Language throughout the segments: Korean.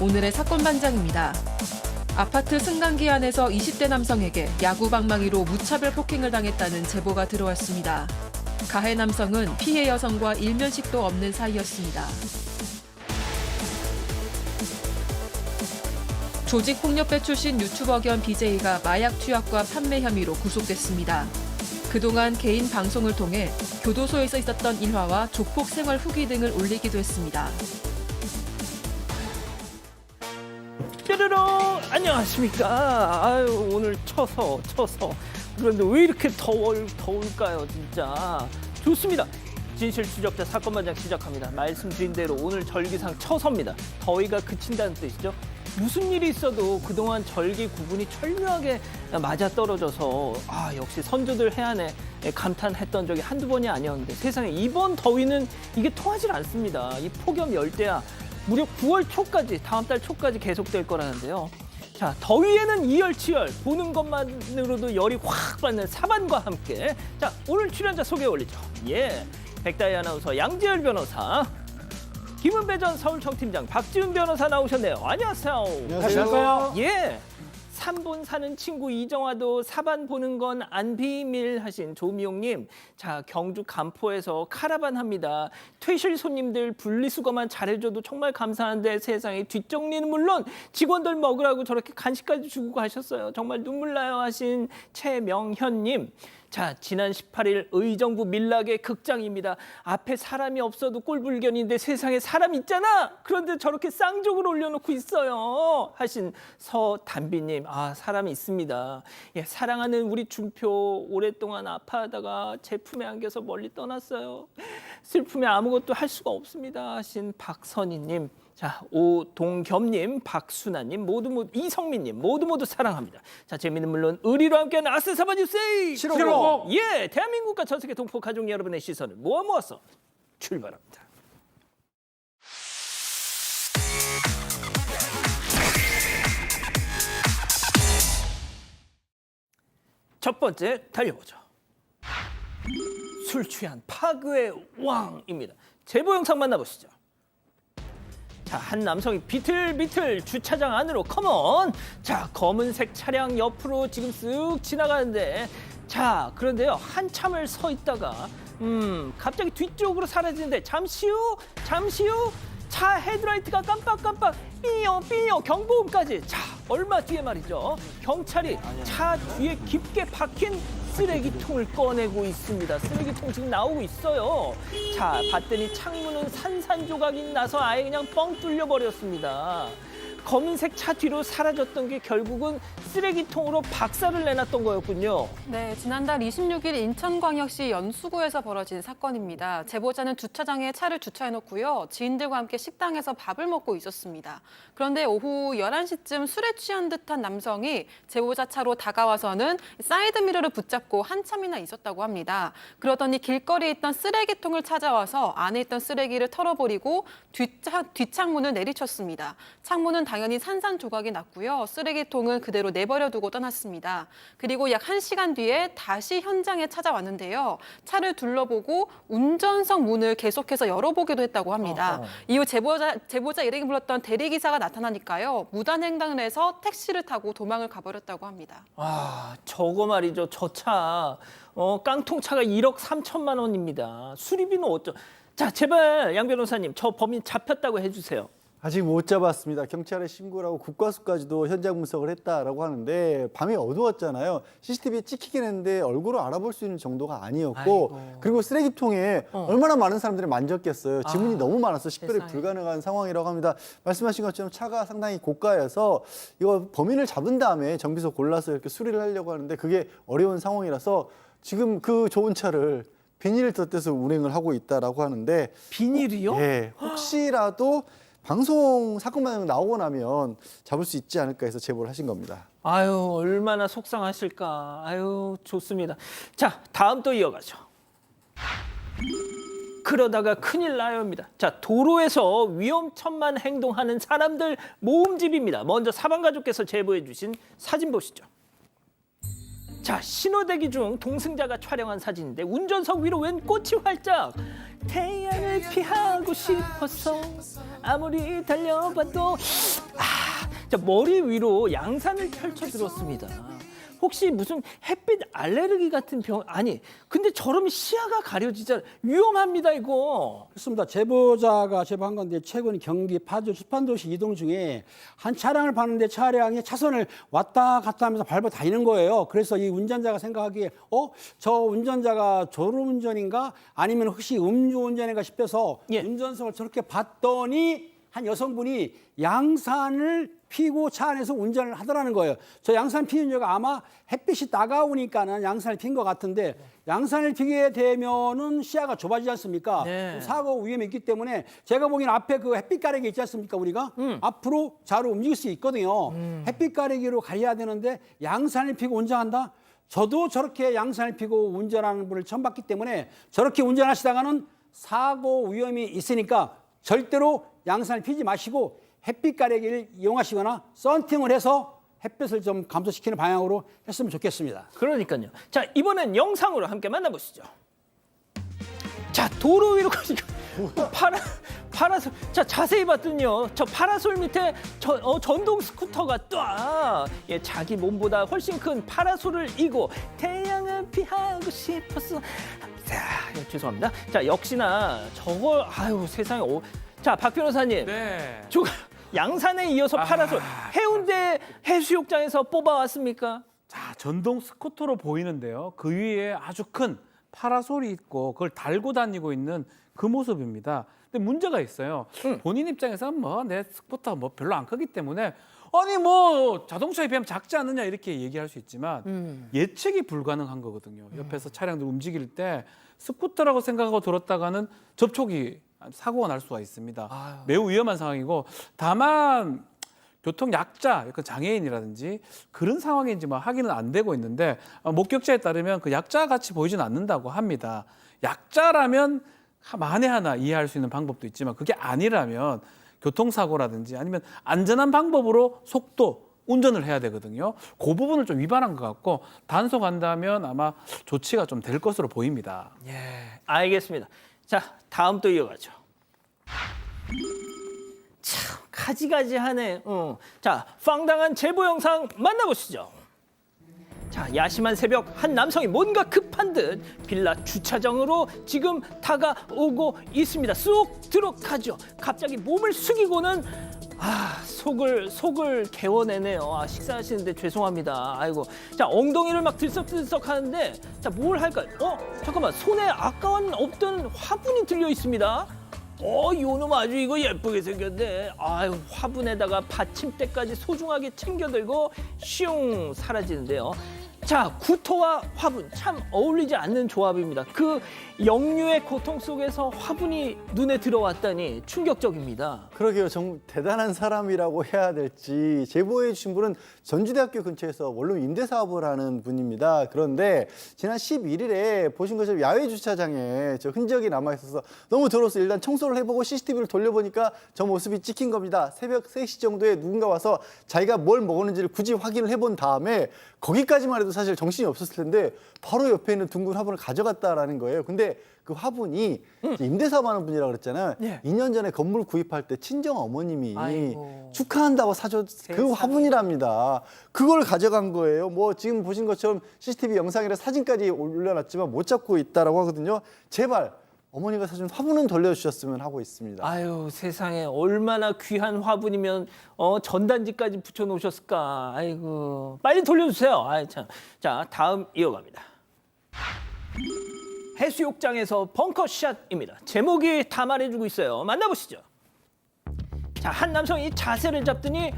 오늘의 사건 반장입니다. 아파트 승강기 안에서 20대 남성에게 야구 방망이로 무차별 폭행을 당했다는 제보가 들어왔습니다. 가해 남성은 피해 여성과 일면식도 없는 사이였습니다. 조직폭력배 출신 유튜버 겸 BJ가 마약 투약과 판매 혐의로 구속됐습니다. 그동안 개인 방송을 통해 교도소에서 있었던 일화와 조폭 생활 후기 등을 올리기도 했습니다. 뾰로로 안녕하십니까. 아유, 오늘 쳐서 그런데 왜 이렇게 더울까요 진짜. 좋습니다. 진실 추적자 사건 반장 시작합니다. 말씀드린 대로 오늘 절기상 처서입니다. 더위가 그친다는 뜻이죠. 무슨 일이 있어도 그동안 절기 구분이 철저하게 맞아떨어져서 역시 선조들 해안에 감탄했던 적이 한두 번이 아니었는데 세상에 이번 더위는 이게 통하질 않습니다. 이 폭염 열대야 무려 9월 초까지, 다음 달 초까지 계속될 거라는데요. 자, 더위에는 이열치열, 보는 것만으로도 열이 확 받는 사반과 함께. 자, 오늘 출연자 소개 올리죠. 백다희 아나운서, 양지열 변호사, 김은배 전 서울청팀장, 박지훈 변호사 나오셨네요. 안녕하세요. 안녕하세요. 3분 사는 친구 이정화도 사반 보는 건 안 비밀 하신 조미용님. 자, 경주 간포에서 카라반 합니다. 퇴실 손님들 분리수거만 잘해줘도 정말 감사한데 세상에 뒷정리는 물론 직원들 먹으라고 저렇게 간식까지 주고 가셨어요. 정말 눈물 나요 하신 최명현님. 자, 지난 18일 의정부 밀락의 극장입니다. 앞에 사람이 없어도 꼴불견인데 세상에 사람 있잖아. 그런데 저렇게 쌍욕을 올려놓고 있어요. 하신 서담비님. 사람이 있습니다. 사랑하는 우리 준표 오랫동안 아파하다가 제품에 안겨서 멀리 떠났어요. 슬픔에 아무것도 할 수가 없습니다. 하신 박선희님. 자, 오동겸님, 박순아님, 모두 이성민님 모두 사랑합니다. 자, 재미는 물론 의리로 함께하는 아스사바 뉴스 750. 대한민국과 전 세계 동포 가족 여러분의 시선을 모아서 출발합니다. 첫 번째 달려보죠. 술 취한 파그의 왕입니다. 제보 영상 만나보시죠. 자, 한 남성이 비틀비틀 주차장 안으로 컴온. 자, 검은색 차량 옆으로 지금 쓱 지나가는데, 자, 그런데요, 한참을 서 있다가 갑자기 뒤쪽으로 사라지는데 잠시 후 차 헤드라이트가 깜빡깜빡 삐요 경보음까지. 자, 얼마 뒤에 말이죠, 경찰이 차 뒤에 깊게 박힌 쓰레기통을 꺼내고 있습니다. 쓰레기통 지금 나오고 있어요. 자, 봤더니 창문은 산산조각이 나서 아예 그냥 뻥 뚫려버렸습니다. 검은색 차 뒤로 사라졌던 게 결국은 쓰레기통으로 박살을 내놨던 거였군요. 네, 지난달 26일 인천광역시 연수구에서 벌어진 사건입니다. 제보자는 주차장에 차를 주차해놓고요, 지인들과 함께 식당에서 밥을 먹고 있었습니다. 그런데 오후 11시쯤 술에 취한 듯한 남성이 제보자 차로 다가와서는 사이드미러를 붙잡고 한참이나 있었다고 합니다. 그러더니 길거리에 있던 쓰레기통을 찾아와서 안에 있던 쓰레기를 털어버리고 뒷창문을 내리쳤습니다. 창문은 당연히 산산조각이 났고요. 쓰레기통은 그대로 내버려 두고 떠났습니다. 그리고 약 1시간 뒤에 다시 현장에 찾아왔는데요. 차를 둘러보고 운전석 문을 계속해서 열어보기도 했다고 합니다. 이후 제보자 일행이 불렀던 대리기사가 나타나니까요, 무단횡단을 해서 택시를 타고 도망을 가버렸다고 합니다. 저거 말이죠. 저 차, 깡통차가 1억 3천만 원입니다. 수리비는 어쩌... 자, 제발 양 변호사님, 저 범인 잡혔다고 해주세요. 아직 못 잡았습니다. 경찰에 신고를 하고 국과수까지도 현장 분석을 했다라고 하는데 밤이 어두웠잖아요. CCTV에 찍히긴 했는데 얼굴을 알아볼 수 있는 정도가 아니었고, 그리고 쓰레기통에 얼마나 많은 사람들이 만졌겠어요. 지문이 너무 많아서 식별이 불가능한 상황이라고 합니다. 말씀하신 것처럼 차가 상당히 고가여서 이거 범인을 잡은 다음에 정비소 골라서 이렇게 수리를 하려고 하는데 그게 어려운 상황이라서 지금 그 좋은 차를 비닐을 덧대서 운행을 하고 있다라고 하는데, 비닐이요? 네, 혹시라도 방송 사건만 나오고 나면 잡을 수 있지 않을까 해서 제보를 하신 겁니다. 아유, 얼마나 속상하실까. 아유, 좋습니다. 자, 다음 또 이어가죠. 그러다가 큰일 나요입니다. 자, 도로에서 위험천만 행동하는 사람들 모음집입니다. 먼저 사방가족께서 제보해 주신 사진 보시죠. 자, 신호대기 중 동승자가 촬영한 사진인데 운전석 위로 웬 꽃이 활짝. 태양을 피하고 싶어서 아무리 달려봐도 자, 머리 위로 양산을 펼쳐 들었습니다. 혹시 무슨 햇빛 알레르기 같은 병 아니 근데 저러면 시야가 가려지잖아. 위험합니다 이거. 그렇습니다. 제보자가 제보한 건데 최근 경기 파주 수판도시 이동 중에 한 차량을 봤는데 차량이 차선을 왔다 갔다 하면서 밟아 다니는 거예요. 그래서 이 운전자가 생각하기에 저 운전자가 졸음운전인가 아니면 혹시 음주운전인가 싶어서 예. 운전석을 저렇게 봤더니 한 여성분이 양산을 피고 차 안에서 운전을 하더라는 거예요. 저 양산 피는 이유가 아마 햇빛이 따가우니까는 양산을 핀 것 같은데 양산을 피게 되면은 시야가 좁아지지 않습니까? 네. 사고 위험이 있기 때문에 제가 보기엔 앞에 그 햇빛 가리개 있지 않습니까? 우리가 앞으로 좌로 움직일 수 있거든요. 햇빛 가리개로 가려야 되는데 양산을 피고 운전한다? 저도 저렇게 양산을 피고 운전하는 분을 처음 봤기 때문에 저렇게 운전하시다가는 사고 위험이 있으니까 절대로 양산을 피지 마시고 햇빛 가리개를 이용하시거나 썬팅을 해서 햇빛을 좀 감소시키는 방향으로 했으면 좋겠습니다. 그러니까요. 자, 이번엔 영상으로 함께 만나보시죠. 자, 도로 위로 파라솔. 자, 자세히 봤더니요. 저 파라솔 밑에 전동 스쿠터가 예, 자기 몸보다 훨씬 큰 파라솔을 이고 태양을 피하고 싶었어. 자, 예, 죄송합니다. 자, 역시나 저걸 세상에 자, 박 변호사님. 네. 양산에 이어서 파라솔 해운대 해수욕장에서 뽑아왔습니까? 자, 전동 스쿠터로 보이는데요. 그 위에 아주 큰 파라솔이 있고 그걸 달고 다니고 있는 그 모습입니다. 근데 문제가 있어요. 본인 입장에서는 내 스쿠터 별로 안 크기 때문에 아니 자동차에 비하면 작지 않느냐 이렇게 얘기할 수 있지만 예측이 불가능한 거거든요. 옆에서 차량들 움직일 때 스쿠터라고 생각하고 들었다가는 접촉이 사고가 날 수가 있습니다. 매우 위험한 상황이고 다만 교통 약자, 장애인이라든지 그런 상황인지 확인은 안 되고 있는데 목격자에 따르면 그 약자 같이 보이지는 않는다고 합니다. 약자라면 만에 하나 이해할 수 있는 방법도 있지만 그게 아니라면 교통사고라든지 아니면 안전한 방법으로 속도, 운전을 해야 되거든요. 그 부분을 좀 위반한 것 같고 단속한다면 아마 조치가 좀 될 것으로 보입니다. 예, 알겠습니다. 자, 다음 또 이어가죠. 참 가지가지하네. 자, 황당한 제보 영상 만나보시죠. 자, 야심한 새벽 한 남성이 뭔가 급한 듯 빌라 주차장으로 지금 다가오고 있습니다. 쑥 들어가죠. 갑자기 몸을 숙이고는 속을 개워내네요. 식사하시는데 죄송합니다. 아이고. 자, 엉덩이를 막 들썩들썩 하는데 자, 뭘 할까? 잠깐만. 손에 아까운 없던 화분이 들려 있습니다. 요놈 아주 이거 예쁘게 생겼네. 아유, 화분에다가 받침대까지 소중하게 챙겨들고 슝 사라지는데요. 자, 구토와 화분 참 어울리지 않는 조합입니다. 그 역류의 고통 속에서 화분이 눈에 들어왔다니 충격적입니다. 그러게요. 정말 대단한 사람이라고 해야 될지. 제보해 주신 분은 전주대학교 근처에서 원룸 임대 사업을 하는 분입니다. 그런데 지난 11일에 보신 것처럼 야외 주차장에 저 흔적이 남아 있어서 너무 더러워서 일단 청소를 해보고 CCTV를 돌려보니까 저 모습이 찍힌 겁니다. 새벽 3시 정도에 누군가 와서 자기가 뭘 먹었는지를 굳이 확인을 해본 다음에 거기까지만 해도 사실 정신이 없었을 텐데 바로 옆에 있는 둥근 화분을 가져갔다라는 거예요. 근데 그 화분이 임대사업하는 분이라고 그랬잖아요. 네. 2년 전에 건물 구입할 때 친정 어머님이 아이고. 축하한다고 사줬 그 화분이랍니다. 그걸 가져간 거예요. 지금 보신 것처럼 CCTV 영상이라 사진까지 올려놨지만 못 잡고 있다라고 하거든요. 제발 어머니가 사준 화분은 돌려주셨으면 하고 있습니다. 아유, 세상에 얼마나 귀한 화분이면 전단지까지 붙여놓으셨을까. 아이고, 빨리 돌려주세요. 아이 참. 자, 다음 이어갑니다. 해수욕장에서 벙커샷입니다. 제목이 다 말해주고 있어요. 만나보시죠. 자, 한 남성이 자세를 잡더니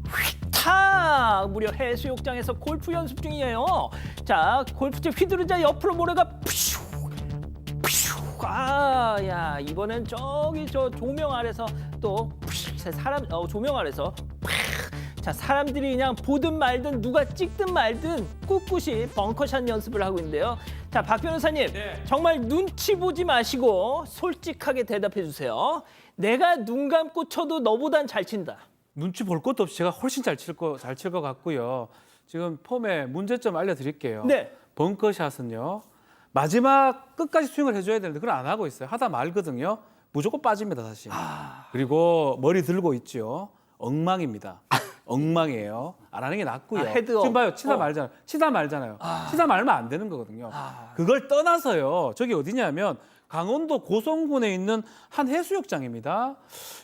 휙탁 무려 해수욕장에서 골프 연습 중이에요. 자, 골프채 휘두르자 옆으로 모래가 푸슈 야, 이번엔 저기 저 조명 아래서 또 사람 조명 아래서 자, 사람들이 그냥 보든 말든 누가 찍든 말든 꿋꿋이 벙커샷 연습을 하고 있는데요. 자, 박 변호사님, 네. 정말 눈치 보지 마시고 솔직하게 대답해 주세요. 내가 눈 감고 쳐도 너보단 잘 친다. 눈치 볼 것도 없이 제가 훨씬 잘 칠 것 같고요. 지금 폼의 문제점 알려드릴게요. 네. 벙커샷은요. 마지막 끝까지 스윙을 해줘야 되는데 그걸 안 하고 있어요. 하다 말거든요. 무조건 빠집니다, 다시. 그리고 머리 들고 있죠. 엉망입니다. 엉망이에요. 안 하는 게 낫고요. 헤드업. 지금 봐요. 치다 말잖아요. 치다 말잖아요. 치다 말면 안 되는 거거든요. 그걸 떠나서요. 저기 어디냐면 강원도 고성군에 있는 한 해수욕장입니다.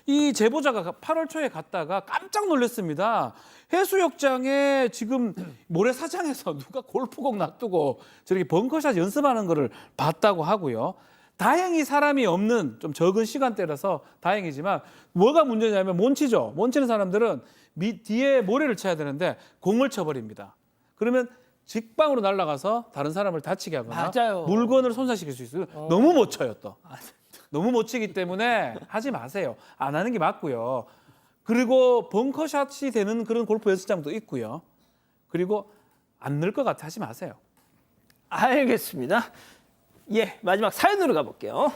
이 제보자가 8월 초에 갔다가 깜짝 놀랐습니다. 해수욕장에 지금 모래사장에서 누가 골프공 놔두고 저렇게 벙커샷 연습하는 거를 봤다고 하고요. 다행히 사람이 없는 좀 적은 시간대라서 다행이지만 뭐가 문제냐면 몬치죠. 몬치는 사람들은 뒤에 모래를 쳐야 되는데 공을 쳐버립니다. 그러면 직방으로 날아가서 다른 사람을 다치게 하거나 맞아요. 물건을 손상시킬 수 있어요. 너무 못 쳐요 또. 너무 못 치기 때문에 하지 마세요. 안 하는 게 맞고요. 그리고 벙커샷이 되는 그런 골프 연습장도 있고요. 그리고 안 늘 것 같아 하지 마세요. 알겠습니다. 예, 마지막 사연으로 가볼게요.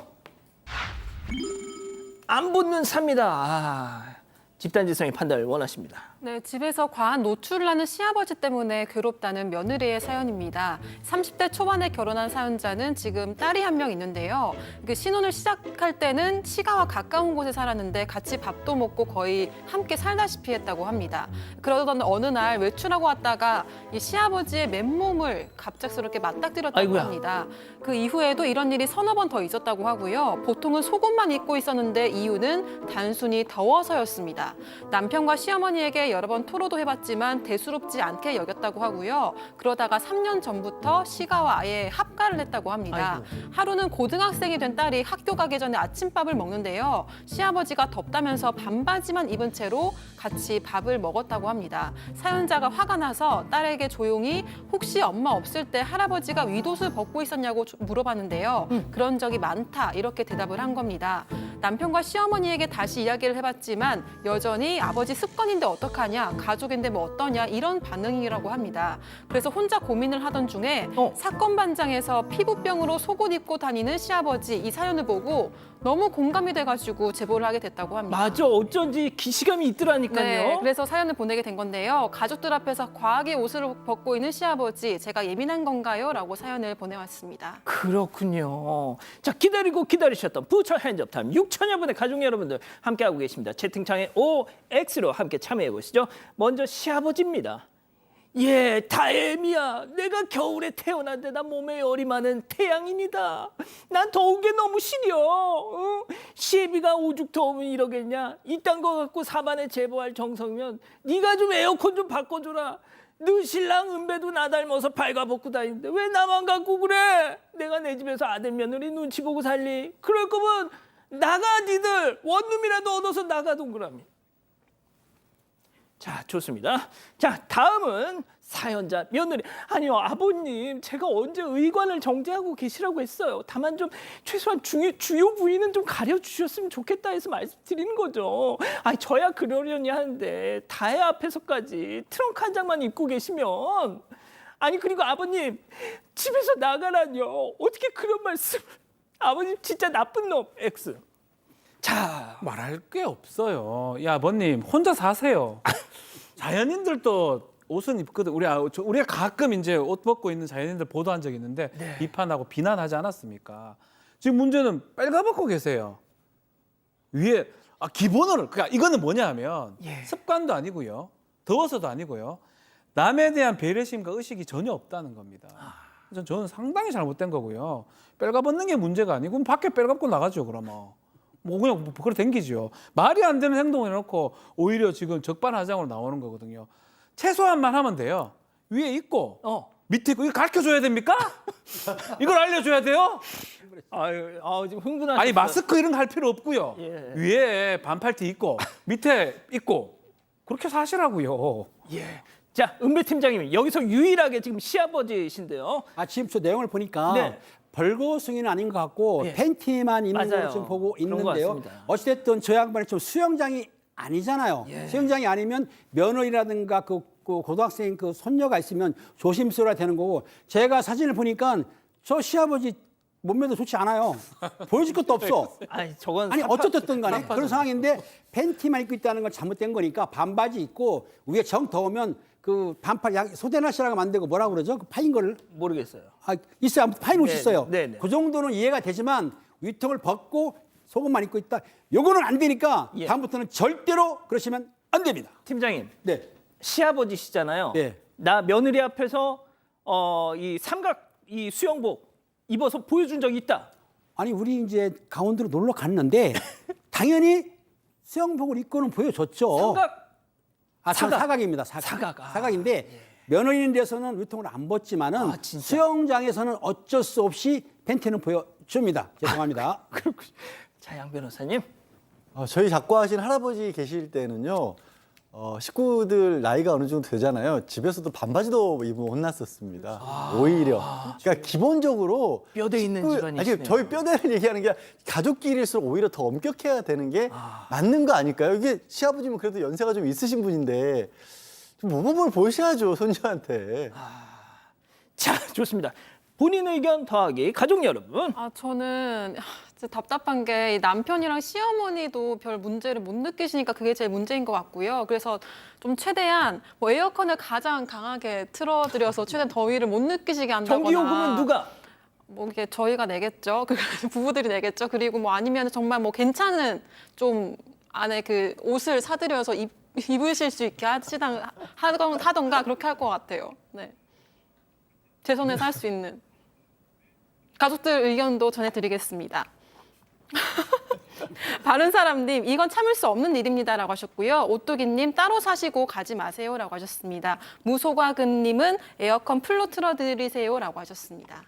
안 붙는 삽니다. 집단지성의 판단을 원하십니다. 네, 집에서 과한 노출을 하는 시아버지 때문에 괴롭다는 며느리의 사연입니다. 30대 초반에 결혼한 사연자는 지금 딸이 한 명 있는데요. 그 신혼을 시작할 때는 시가와 가까운 곳에 살았는데 같이 밥도 먹고 거의 함께 살다시피 했다고 합니다. 그러던 어느 날 외출하고 왔다가 이 시아버지의 맨몸을 갑작스럽게 맞닥뜨렸다고 아이고야. 합니다. 그 이후에도 이런 일이 서너 번 더 있었다고 하고요. 보통은 속옷만 입고 있었는데 이유는 단순히 더워서였습니다. 남편과 시어머니에게 여러 번 토로도 해봤지만 대수롭지 않게 여겼다고 하고요. 그러다가 3년 전부터 시가와 아예 합가를 했다고 합니다. 하루는 고등학생이 된 딸이 학교 가기 전에 아침밥을 먹는데요. 시아버지가 덥다면서 반바지만 입은 채로 같이 밥을 먹었다고 합니다. 사연자가 화가 나서 딸에게 조용히 혹시 엄마 없을 때 할아버지가 윗옷을 벗고 있었냐고 물어봤는데요. 그런 적이 많다 이렇게 대답을 한 겁니다. 남편과 시어머니에게 다시 이야기를 해봤지만 여전히 아버지 습관인데 어떡하냐, 가족인데 뭐 어떠냐 이런 반응이라고 합니다. 그래서 혼자 고민을 하던 중에 사건 반장에서 피부병으로 속옷 입고 다니는 시아버지 이 사연을 보고 너무 공감이 돼가지고 제보를 하게 됐다고 합니다. 맞아, 어쩐지 기시감이 있더라니까요. 네, 그래서 사연을 보내게 된 건데요. 가족들 앞에서 과하게 옷을 벗고 있는 시아버지, 제가 예민한 건가요? 라고 사연을 보내왔습니다. 그렇군요. 자, 기다리고 기다리셨던 부처 핸즈업 타임 6천여 분의 가족 여러분들 함께하고 계십니다. 채팅창에 OX로 함께 참여해 보시죠. 먼저 시아버지입니다. 예, 다엠이야. 내가 겨울에 태어난 나 몸에 열이 많은 태양인이다. 난 더운 게 너무 시려. 응? 시애비가 오죽 더우면 이러겠냐. 이딴 거 갖고 사반에 제보할 정성이면 네가 좀 에어컨 좀 바꿔줘라. 너 신랑 은배도 나 닮아서 발가벗고 다니는데 왜 나만 갖고 그래? 내가 내 집에서 아들 며느리 눈치 보고 살리. 그럴 거면 나가 니들. 원룸이라도 얻어서 나가 동그라미. 자, 좋습니다. 자, 다음은 사연자 며느리. 아니요, 아버님, 제가 언제 의관을 정제하고 계시라고 했어요. 다만 좀 최소한 주요 부위는 좀 가려주셨으면 좋겠다 해서 말씀드리는 거죠. 아니, 저야 그러려니 하는데 다혜 앞에서까지 트렁크 한 장만 입고 계시면. 아니, 그리고 아버님, 집에서 나가라뇨. 어떻게 그런 말씀을. 아버님 진짜 나쁜 놈. X. 자, 말할 게 없어요. 야, 아버님 혼자 사세요. 자연인들도 옷은 입거든. 우리가 가끔 이제 옷 벗고 있는 자연인들 보도한 적이 있는데 비판하고 비난하지 않았습니까? 지금 문제는 빨가벗고 계세요. 위에 기본으로 그러니까 이거는 뭐냐하면 습관도 아니고요, 더워서도 아니고요, 남에 대한 배려심과 의식이 전혀 없다는 겁니다. 저는 상당히 잘못된 거고요. 빨가벗는 게 문제가 아니고 그럼 밖에 빨가벗고 나가죠. 그러면. 뭐 그냥 그래 댕기죠. 말이 안 되는 행동을 해놓고 오히려 지금 적반하장으로 나오는 거거든요. 최소한만 하면 돼요. 위에 있고 밑에 있고 이거 가르쳐줘야 됩니까? 이걸 알려줘야 돼요? 아유, 지금 흥분하셨어요. 아니 마스크 이런 거 할 필요 없고요. 예. 위에 반팔티 입고 밑에 입고 그렇게 사시라고요. 예. 자, 은배 팀장님이 여기서 유일하게 지금 시아버지신데요. 지금 저 내용을 보니까 네. 벌거숭이는 아닌 것 같고 예. 팬티만 있는 맞아요. 걸로 지금 보고 그런 것 있는데요. 같습니다. 어찌됐든 저 양반이 좀 수영장이 아니잖아요. 수영장이 아니면 며느리라든가 그 고등학생 그 손녀가 있으면 조심스러워야 되는 거고, 제가 사진을 보니까 저 시아버지 몸매도 좋지 않아요. 보여줄 것도 없어. 아니, 저건 아니 어쨌든 간에 그런 상황인데 팬티만 입고 있다는 건 잘못된 거니까 반바지 입고 위에 정 더우면 그 반팔 소대나시라고 만들고 뭐라고 그러죠? 그 파인 거를 모르겠어요. 있어요. 아무튼 파인 옷이 네, 있어요. 네, 네. 그 정도는 이해가 되지만 위통을 벗고 속옷만 입고 있다. 요거는 안 되니까 예. 다음부터는 절대로 그러시면 안 됩니다. 팀장님, 네. 시아버지시잖아요. 네. 나 며느리 앞에서 이 삼각 이 수영복 입어서 보여준 적이 있다. 아니 우리 이제 강원도로 놀러 갔는데 당연히 수영복을 입고는 보여줬죠. 삼각 사각. 사각입니다. 사각. 사각인데 며느리는 데서는 위통을 안 벗지만은 아, 진짜? 수영장에서는 어쩔 수 없이 팬티는 보여줍니다. 죄송합니다. 그렇군요. 자, 양 변호사님. 저희 작고하신 할아버지 계실 때는요, 식구들 나이가 어느 정도 되잖아요. 집에서도 반바지도 입으면 혼났었습니다. 오히려. 그러니까 기본적으로 뼈대 있는 집안이시네요. 아니, 저희 뼈대를 얘기하는 게 가족끼리일수록 오히려 더 엄격해야 되는 게 맞는 거 아닐까요? 이게 시아버지면 그래도 연세가 좀 있으신 분인데 좀 모범을 보셔야죠, 손주한테. 자, 좋습니다. 본인 의견 더하기 가족 여러분. 저는 진짜 답답한 게 이 남편이랑 시어머니도 별 문제를 못 느끼시니까 그게 제일 문제인 것 같고요. 그래서 좀 최대한 뭐 에어컨을 가장 강하게 틀어드려서 최대한 더위를 못 느끼시게 한다거나. 전기요금은 누가? 뭐 이게 저희가 내겠죠. 부부들이 내겠죠. 그리고 뭐 아니면 정말 뭐 괜찮은 좀 안에 그 옷을 사드려서 입으실 수 있게 하던가 그렇게 할 것 같아요. 네. 제 손에서 할 수 있는. 가족들 의견도 전해드리겠습니다. 바른사람님, 이건 참을 수 없는 일입니다라고 하셨고요. 오뚜기님, 따로 사시고 가지 마세요라고 하셨습니다. 무소과금님은 에어컨 풀로 틀어드리세요라고 하셨습니다.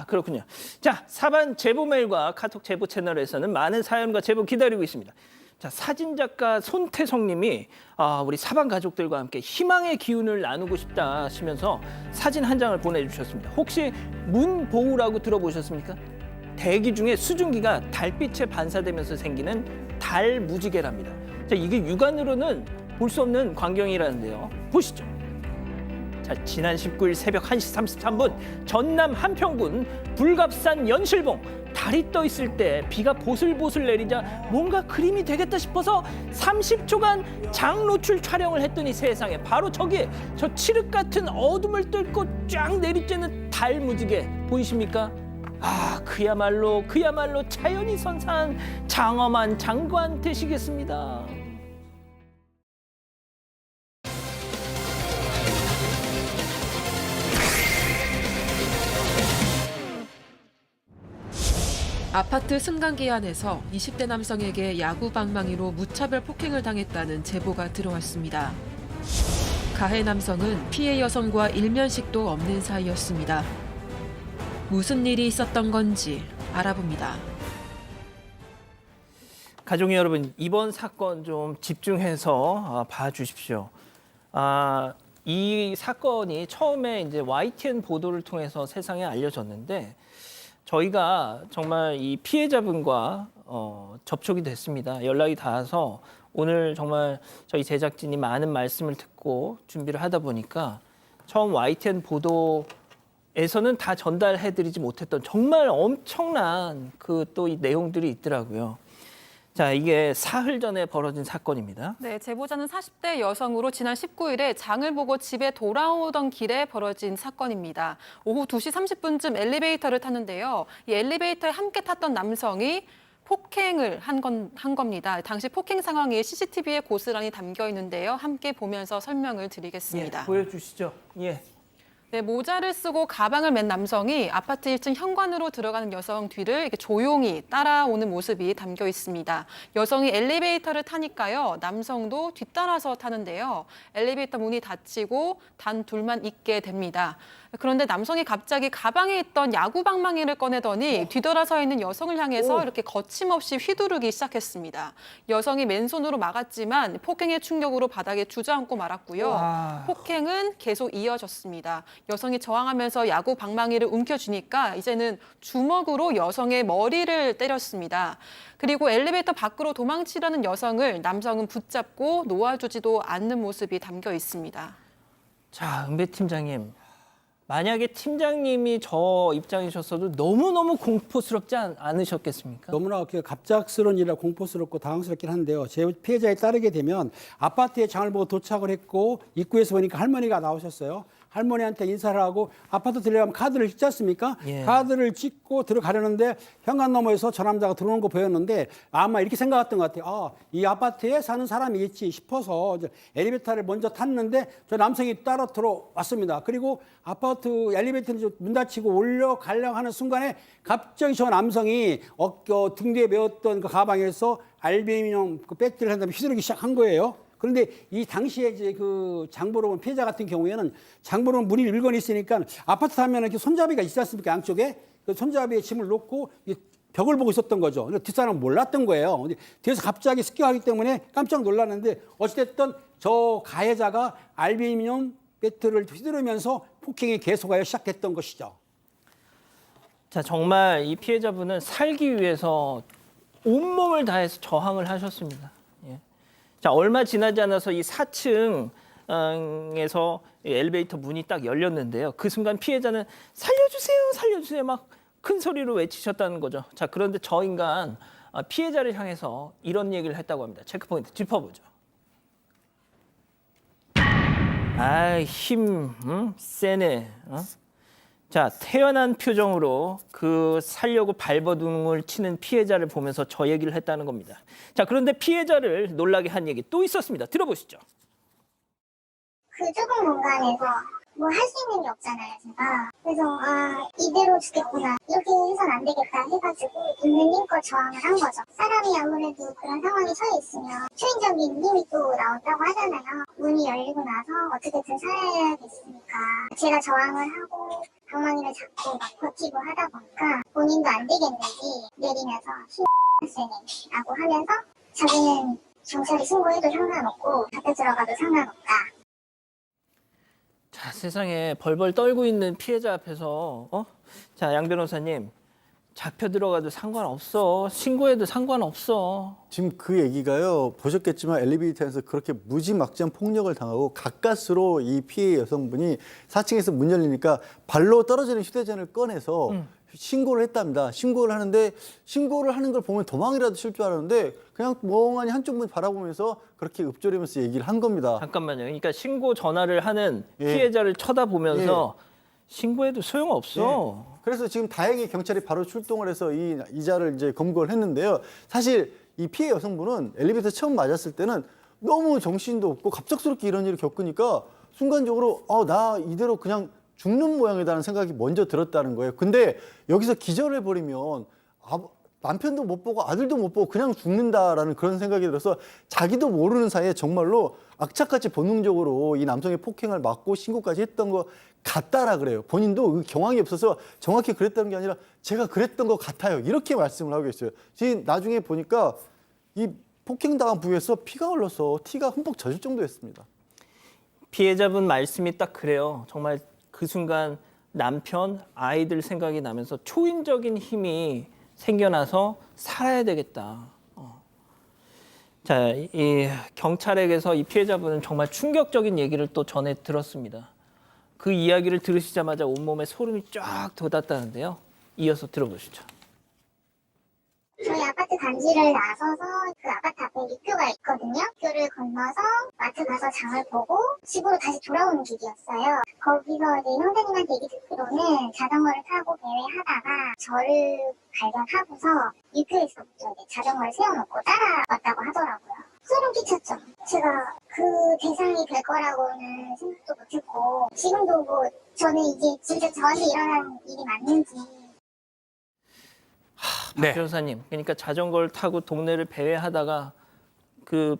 그렇군요. 자, 사반 제보 메일과 카톡 제보 채널에서는 많은 사연과 제보 기다리고 있습니다. 자, 사진작가 손태성님이 우리 사반 가족들과 함께 희망의 기운을 나누고 싶다 하시면서 사진 한 장을 보내주셨습니다. 혹시 문보우라고 들어보셨습니까? 대기 중에 수증기가 달빛에 반사되면서 생기는 달 무지개랍니다. 자, 이게 육안으로는 볼 수 없는 광경이라는데요. 보시죠. 자, 지난 19일 새벽 1시 33분 전남 한평군 불갑산 연실봉 달이 떠 있을 때 비가 보슬보슬 내리자 뭔가 그림이 되겠다 싶어서 30초간 장노출 촬영을 했더니 세상에 바로 저기 저 칠흑 같은 어둠을 뚫고 쫙 내리쬐는 달 무지개 보이십니까? 그야말로 자연이 선사한 장엄한 장관 되시겠습니다. 아파트 승강기 안에서 20대 남성에게 야구 방망이로 무차별 폭행을 당했다는 제보가 들어왔습니다. 가해 남성은 피해 여성과 일면식도 없는 사이였습니다. 무슨 일이 있었던 건지 알아봅니다. 가족 여러분, 이번 사건 좀 집중해서 봐주십시오. 이 사건이 처음에 이제 YTN 보도를 통해서 세상에 알려졌는데 저희가 정말 이 피해자분과 접촉이 됐습니다. 연락이 닿아서 오늘 정말 저희 제작진이 많은 말씀을 듣고 준비를 하다 보니까 처음 YTN 보도에서는 다 전달해드리지 못했던 정말 엄청난 그 또 이 내용들이 있더라고요. 자, 이게 사흘 전에 벌어진 사건입니다. 네, 제보자는 40대 여성으로 지난 19일에 장을 보고 집에 돌아오던 길에 벌어진 사건입니다. 오후 2시 30분쯤 엘리베이터를 탔는데요. 이 엘리베이터에 함께 탔던 남성이 폭행을 한 겁니다. 당시 폭행 상황이 CCTV에 고스란히 담겨 있는데요. 함께 보면서 설명을 드리겠습니다. 예, 보여주시죠. 예. 네, 모자를 쓰고 가방을 맨 남성이 아파트 1층 현관으로 들어가는 여성 뒤를 이렇게 조용히 따라오는 모습이 담겨 있습니다. 여성이 엘리베이터를 타니까요, 남성도 뒤따라서 타는데요. 엘리베이터 문이 닫히고 단 둘만 있게 됩니다. 그런데 남성이 갑자기 가방에 있던 야구 방망이를 꺼내더니 뒤돌아서 있는 여성을 향해서 이렇게 거침없이 휘두르기 시작했습니다. 여성이 맨손으로 막았지만 폭행의 충격으로 바닥에 주저앉고 말았고요. 폭행은 계속 이어졌습니다. 여성이 저항하면서 야구 방망이를 움켜쥐니까 이제는 주먹으로 여성의 머리를 때렸습니다. 그리고 엘리베이터 밖으로 도망치려는 여성을 남성은 붙잡고 놓아주지도 않는 모습이 담겨 있습니다. 자, 은배 팀장님. 만약에 팀장님이 저 입장이셨어도 너무너무 공포스럽지 않으셨겠습니까? 너무나 갑작스러운 일이라 공포스럽고 당황스럽긴 한데요. 제 피해자에 따르게 되면 아파트에 장을 보고 도착을 했고 입구에서 보니까 할머니가 나오셨어요. 할머니한테 인사를 하고 아파트 들어가면 카드를 찍지 않습니까? 예. 카드를 찍고 들어가려는데 현관 너머에서 저 남자가 들어오는 거 보였는데 아마 이렇게 생각했던 것 같아요. 아, 이 아파트에 사는 사람이겠지 싶어서 이제 엘리베이터를 먼저 탔는데 저 남성이 따라 들어왔습니다. 그리고 아파트 엘리베이터를 문 닫히고 올려가려고 하는 순간에 갑자기 저 남성이 등 뒤에 메었던 그 가방에서 알루미늄 그 배지를 한 다음에 휘두르기 시작한 거예요. 그런데 이 당시에 이제 그 장보러 피해자 같은 경우에는 장보러 문이 일건이 있으니까 아파트 타면 이렇게 손잡이가 있지 않습니까? 양쪽에 그 손잡이에 짐을 놓고 벽을 보고 있었던 거죠. 그러니까 뒷사람은 몰랐던 거예요. 근데 뒤에서 갑자기 습격하기 때문에 깜짝 놀랐는데 어찌됐든 저 가해자가 알루미늄 배트를 휘두르면서 폭행이 계속하여 시작했던 것이죠. 자, 정말 이 피해자분은 살기 위해서 온몸을 다해서 저항을 하셨습니다. 예. 자, 얼마 지나지 않아서 이 4층에서 엘리베이터 문이 딱 열렸는데요. 그 순간 피해자는 살려주세요, 살려주세요 막 큰 소리로 외치셨다는 거죠. 자, 그런데 저 인간 피해자를 향해서 이런 얘기를 했다고 합니다. 체크포인트 짚어보죠. 아이, 세네. 자, 태연한 표정으로 그 살려고 발버둥을 치는 피해자를 보면서 저 얘기를 했다는 겁니다. 자, 그런데 피해자를 놀라게 한 얘기 또 있었습니다. 들어보시죠. 그 좁은 공간에서 뭐 할 수 있는 게 없잖아요, 제가. 그래서 이대로 죽겠구나, 이렇게 해선 안 되겠다 해가지고 있는 힘껏 저항을 한 거죠. 사람이 아무래도 그런 상황에 처해 있으면 초인적인 힘이 또 나온다고 하잖아요. 문이 열리고 나서 어떻게든 살아야겠으니까 제가 저항을 하고 방망이를 잡고 막 버티고 하다 보니까 본인도 안 되겠는지 내리면서 힘세네라고 하면서 자기는 경찰에 신고해도 상관없고 잡혀 들어가도 상관없다. 자, 세상에 벌벌 떨고 있는 피해자 앞에서 자, 양 변호사님, 잡혀 들어가도 상관없어. 신고해도 상관없어. 지금 그 얘기가요, 보셨겠지만 엘리베이터에서 그렇게 무지막지한 폭력을 당하고 가까스로 이 피해 여성분이 4층에서 문 열리니까 발로 떨어지는 휴대전화를 꺼내서 신고를 했답니다. 신고를 하는데 신고를 하는 걸 보면 도망이라도 칠 줄 알았는데 그냥 멍하니 한쪽 문 바라보면서 그렇게 읊조리면서 얘기를 한 겁니다. 잠깐만요. 그러니까 신고 전화를 하는 예. 피해자를 쳐다보면서 신고해도 소용없어. 예. 그래서 지금 다행히 경찰이 바로 출동을 해서 이 이자를 이제 검거를 했는데요. 사실 이 피해 여성분은 엘리베이터 처음 맞았을 때는 너무 정신도 없고 갑작스럽게 이런 일을 겪으니까 순간적으로 나 이대로 그냥 죽는 모양이라는 생각이 먼저 들었다는 거예요. 근데 여기서 기절을 해버리면 남편도 못 보고 아들도 못 보고 그냥 죽는다라는 그런 생각이 들어서 자기도 모르는 사이에 정말로 악착같이 본능적으로 이 남성의 폭행을 막고 신고까지 했던 것 같다라 그래요. 본인도 그 경황이 없어서 정확히 그랬다는 게 아니라 제가 그랬던 것 같아요. 이렇게 말씀을 하고 있어요. 지금 나중에 보니까 이 폭행당한 부위에서 피가 흘러서 티가 흠뻑 젖을 정도였습니다. 피해자분 말씀이 딱 그래요. 정말 그 순간 남편, 아이들 생각이 나면서 초인적인 힘이 생겨나서 살아야 되겠다. 자, 이 경찰에게서 이 피해자분은 정말 충격적인 얘기를 또 전해 들었습니다. 그 이야기를 들으시자마자 온몸에 소름이 쫙 돋았다는데요. 이어서 들어보시죠. 저희 아파트 단지를 나서서 그 아파트 앞에 육교가 있거든요. 육교를 건너서 마트 가서 장을 보고 집으로 다시 돌아오는 길이었어요. 거기서 이제 형사님한테 얘기 듣기로는 자전거를 타고 배회하다가 저를 발견하고서 육교에서부터 이제 자전거를 세워놓고 따라왔다고 하더라고요. 소름 끼쳤죠. 제가 그 대상이 될 거라고는 생각도 못했고 지금도 뭐 저는 이게 진짜 저한테 일어난 일이 맞는지 박 변호사님, 그러니까 자전거를 타고 동네를 배회하다가 그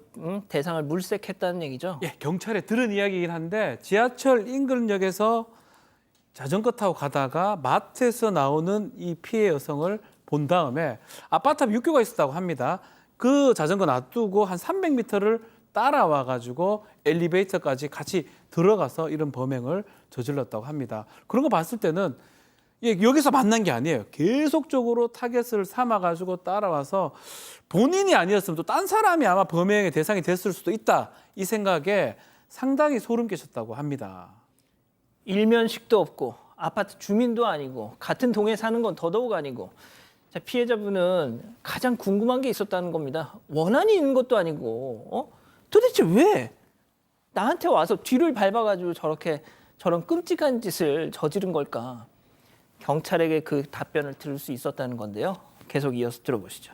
대상을 물색했다는 얘기죠? 예, 경찰에 들은 이야기이긴 한데 지하철 인근역에서 자전거 타고 가다가 마트에서 나오는 이 피해 여성을 본 다음에 아파트 앞에 육교가 있었다고 합니다. 그 자전거 놔두고 한 300m를 따라와 가지고 엘리베이터까지 같이 들어가서 이런 범행을 저질렀다고 합니다. 그런 거 봤을 때는 여기서 만난 게 아니에요. 계속적으로 타겟을 삼아 가지고 따라와서 본인이 아니었으면 또 딴 사람이 아마 범행의 대상이 됐을 수도 있다. 이 생각에 상당히 소름 끼쳤다고 합니다. 일면식도 없고 아파트 주민도 아니고 같은 동에 사는 건 더더욱 아니고 자, 피해자분은 가장 궁금한 게 있었다는 겁니다. 원한이 있는 것도 아니고 도대체 왜 나한테 와서 뒤를 밟아가지고 저렇게 저런 끔찍한 짓을 저지른 걸까? 경찰에게 그 답변을 들을 수 있었다는 건데요. 계속 이어서 들어보시죠.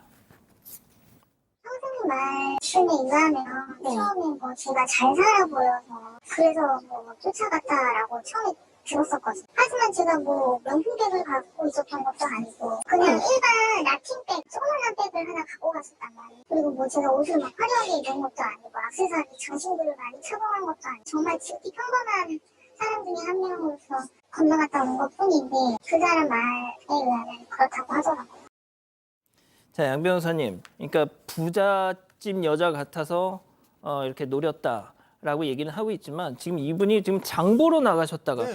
선생님 말씀에 의하면 처음에 뭐 제가 잘 살아 보여서 그래서 뭐 쫓아갔다라고 처음에 들었었거든요. 하지만 제가 뭐 명품백을 갖고 있었던 것도 아니고 그냥 일반 라틴백, 조그만한 백을 하나 갖고 갔었단 말이에요. 그리고 뭐 제가 옷을 막 화려하게 입은 것도 아니고 액세서리, 장신구를 많이 착용한 것도 아니고 정말 지극히 평범한 사람 중에 한 명으로서 건너갔다 온 것뿐인데 그 사람 말에 의하면 그렇다고 하더라고요. 자, 양 변호사님, 그러니까 부잣집 여자 같아서 이렇게 노렸다라고 얘기는 하고 있지만 지금 이분이 지금 장보러 나가셨다가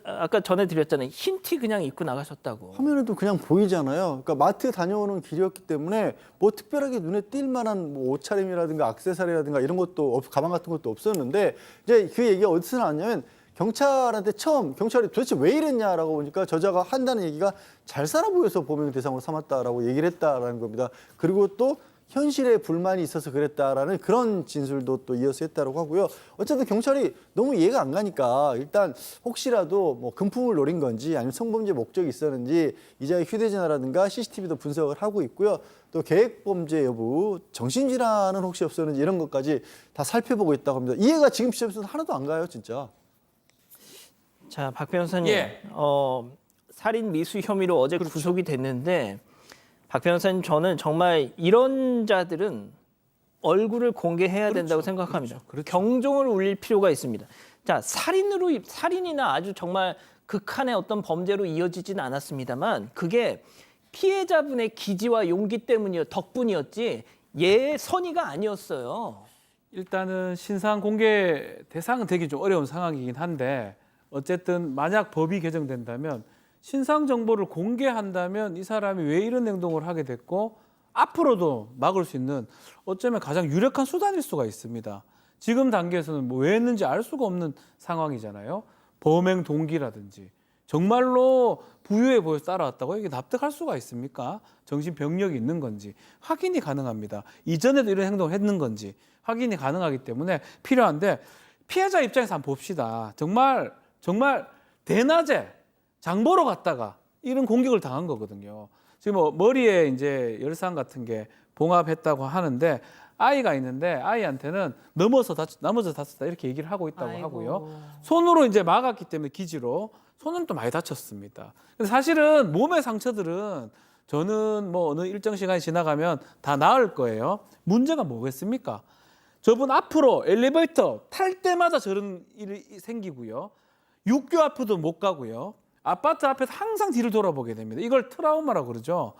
아까 전에 드렸잖아요. 흰 티 그냥 입고 나가셨다고. 화면에도 그냥 보이잖아요. 그러니까 마트 다녀오는 길이었기 때문에 뭐 특별하게 눈에 띌 만한 뭐 옷차림이라든가 액세서리라든가 이런 것도 가방 같은 것도 없었는데 이제 그 얘기가 어디서 나왔냐면 경찰한테 처음 경찰이 도대체 왜 이랬냐라고 보니까 저자가 한다는 얘기가 잘 살아 보여서 범행 대상으로 삼았다라고 얘기를 했다라는 겁니다. 그리고 또 현실에 불만이 있어서 그랬다라는 그런 진술도 또 이어서 했다라고 하고요. 어쨌든 경찰이 너무 이해가 안 가니까 일단 혹시라도 뭐 금품을 노린 건지 아니면 성범죄 목적이 있었는지 이자의 휴대전화라든가 CCTV도 분석을 하고 있고요. 또 계획범죄 여부, 정신질환은 혹시 없었는지 이런 것까지 다 살펴보고 있다고 합니다. 이해가 지금 시점에서는 하나도 안 가요, 진짜. 자, 박 변호사님, 예. 살인 미수 혐의로 어제 구속이 됐는데 박 변호사님, 저는 정말 이런 자들은 얼굴을 공개해야 된다고 생각합니다. 경종을 울릴 필요가 있습니다. 자, 살인이나 아주 정말 극한의 어떤 범죄로 이어지진 않았습니다만 그게 피해자분의 기지와 용기 덕분이었지 선의가 아니었어요. 일단은 신상 공개 대상은 되기 좀 어려운 상황이긴 한데 어쨌든 만약 법이 개정된다면 신상 정보를 공개한다면 이 사람이 왜 이런 행동을 하게 됐고 앞으로도 막을 수 있는 어쩌면 가장 유력한 수단일 수가 있습니다. 지금 단계에서는 뭐 왜 했는지 알 수가 없는 상황이잖아요. 범행 동기라든지 정말로 부유해 보여서 따라왔다고 이게 납득할 수가 있습니까? 정신병력이 있는 건지 확인이 가능합니다. 이전에도 이런 행동을 했는 건지 확인이 가능하기 때문에 필요한데 피해자 입장에서 한번 봅시다. 정말 대낮에 장 보러 갔다가 이런 공격을 당한 거거든요. 지금 뭐 머리에 이제 열상 같은 게 봉합했다고 하는데 아이가 있는데 아이한테는 넘어져 다쳤다 이렇게 얘기를 하고 있다고 하고요. 손으로 이제 막았기 때문에 기지로 손은 또 많이 다쳤습니다. 근데 사실은 몸의 상처들은 저는 뭐 어느 일정 시간이 지나가면 다 나을 거예요. 문제가 뭐겠습니까? 저분 앞으로 엘리베이터 탈 때마다 저런 일이 생기고요. 육교 앞에도 못 가고요. 아파트 앞에서 항상 뒤를 돌아보게 됩니다. 이걸 트라우마라고 그러죠.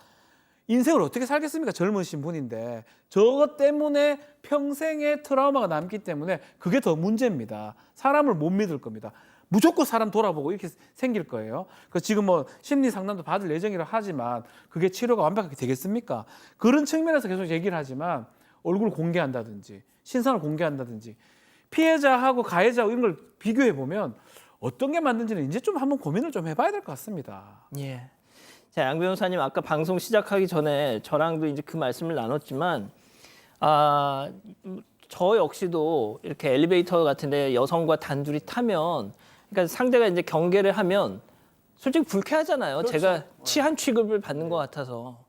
인생을 어떻게 살겠습니까? 젊으신 분인데 저것 때문에 평생의 트라우마가 남기 때문에 그게 더 문제입니다. 사람을 못 믿을 겁니다. 무조건 사람 돌아보고 이렇게 생길 거예요. 그래서 지금 뭐 심리 상담도 받을 예정이라 하지만 그게 치료가 완벽하게 되겠습니까? 그런 측면에서 계속 얘기를 하지만 얼굴 공개한다든지 신상을 공개한다든지 피해자하고 가해자하고 이런 걸 비교해 보면 어떤 게 맞는지는 이제 좀 한번 고민을 좀 해봐야 될 것 같습니다. 예. 자, 양 변호사님 아까 방송 시작하기 전에 저랑도 이제 그 말씀을 나눴지만 저 역시도 이렇게 엘리베이터 같은데 여성과 단둘이 타면 그러니까 상대가 이제 경계를 하면 솔직히 불쾌하잖아요. 그렇죠. 제가 치안 취급을 받는 것 같아서.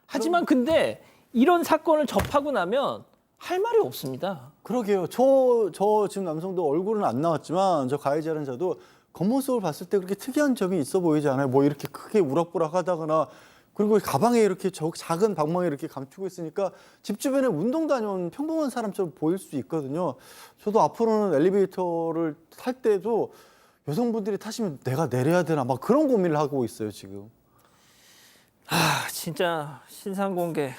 하지만 근데 이런 사건을 접하고 나면 할 말이 없습니다. 그러게요. 저 지금 남성도 얼굴은 안 나왔지만 저 가해자는 저도 겉모습을 봤을 때 그렇게 특이한 점이 있어 보이지 않아요. 뭐 이렇게 크게 우락부락하다거나 그리고 가방에 이렇게 작은 방망이 이렇게 감추고 있으니까 집 주변에 운동 다녀온 평범한 사람처럼 보일 수 있거든요. 저도 앞으로는 엘리베이터를 탈 때도 여성분들이 타시면 내가 내려야 되나 막 그런 고민을 하고 있어요, 지금. 진짜 신상 공개.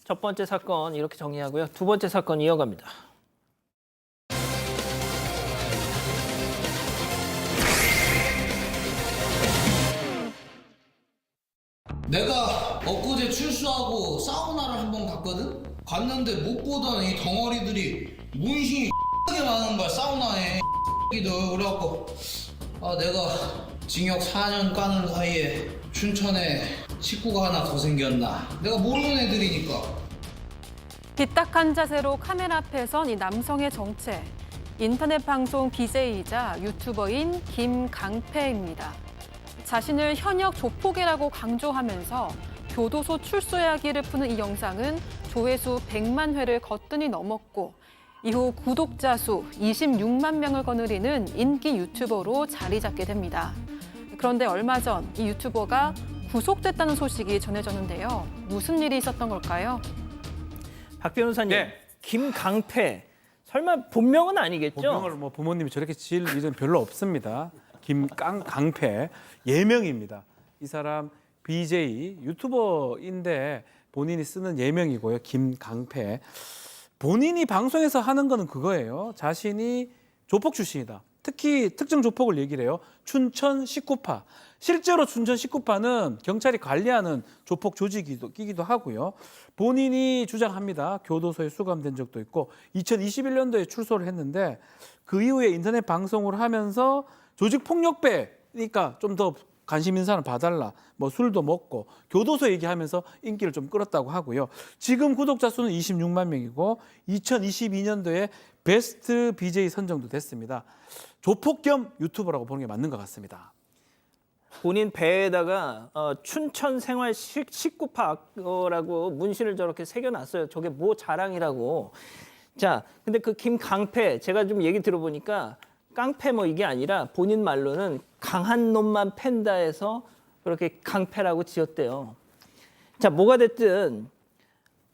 첫 번째 사건 이렇게 정리하고요. 두 번째 사건 이어갑니다. 내가 엊그제 출소하고 사우나를 한번 갔거든? 갔는데 못 보던 이 덩어리들이 문신이 X하게 많은 거야, 사우나에. 그래갖고 내가 징역 4년 까는 사이에 춘천에 식구가 하나 더 생겼나. 내가 모르는 애들이니까. 빗딱한 자세로 카메라 앞에 선 이 남성의 정체. 인터넷 방송 BJ이자 유튜버인 김강패입니다. 자신을 현역 조폭이라고 강조하면서 교도소 출소 이야기를 푸는 이 영상은 조회수 100만 회를 거뜬히 넘었고 이후 구독자 수 26만 명을 거느리는 인기 유튜버로 자리 잡게 됩니다. 그런데 얼마 전 이 유튜버가 구속됐다는 소식이 전해졌는데요. 무슨 일이 있었던 걸까요? 박 변호사님, 네. 김강패 설마 본명은 아니겠죠? 본명을 뭐 부모님이 저렇게 지을 일은 별로 없습니다. 김강패 예명입니다. 이 사람 BJ 유튜버인데 본인이 쓰는 예명이고요. 김강패. 본인이 방송에서 하는 거는 그거예요. 자신이 조폭 출신이다. 특히 특정 조폭을 얘기를 해요. 춘천 19파. 실제로 춘천 19파는 경찰이 관리하는 조폭 조직이기도 하고요. 본인이 주장합니다. 교도소에 수감된 적도 있고 2021년도에 출소를 했는데 그 이후에 인터넷 방송을 하면서 조직폭력배니까 좀 더 관심 있는 사람 봐달라. 뭐 술도 먹고 교도소 얘기하면서 인기를 좀 끌었다고 하고요. 지금 구독자 수는 26만 명이고 2022년도에 베스트 BJ 선정도 됐습니다. 조폭 겸 유튜버라고 보는 게 맞는 것 같습니다. 본인 배에다가 춘천 생활 19파라고 문신을 저렇게 새겨놨어요. 저게 뭐 자랑이라고. 자, 근데 그 김강패 제가 좀 얘기 들어보니까 깡패 뭐 이게 아니라 본인 말로는 강한 놈만 팬다 해서 그렇게 강패라고 지었대요. 자, 뭐가 됐든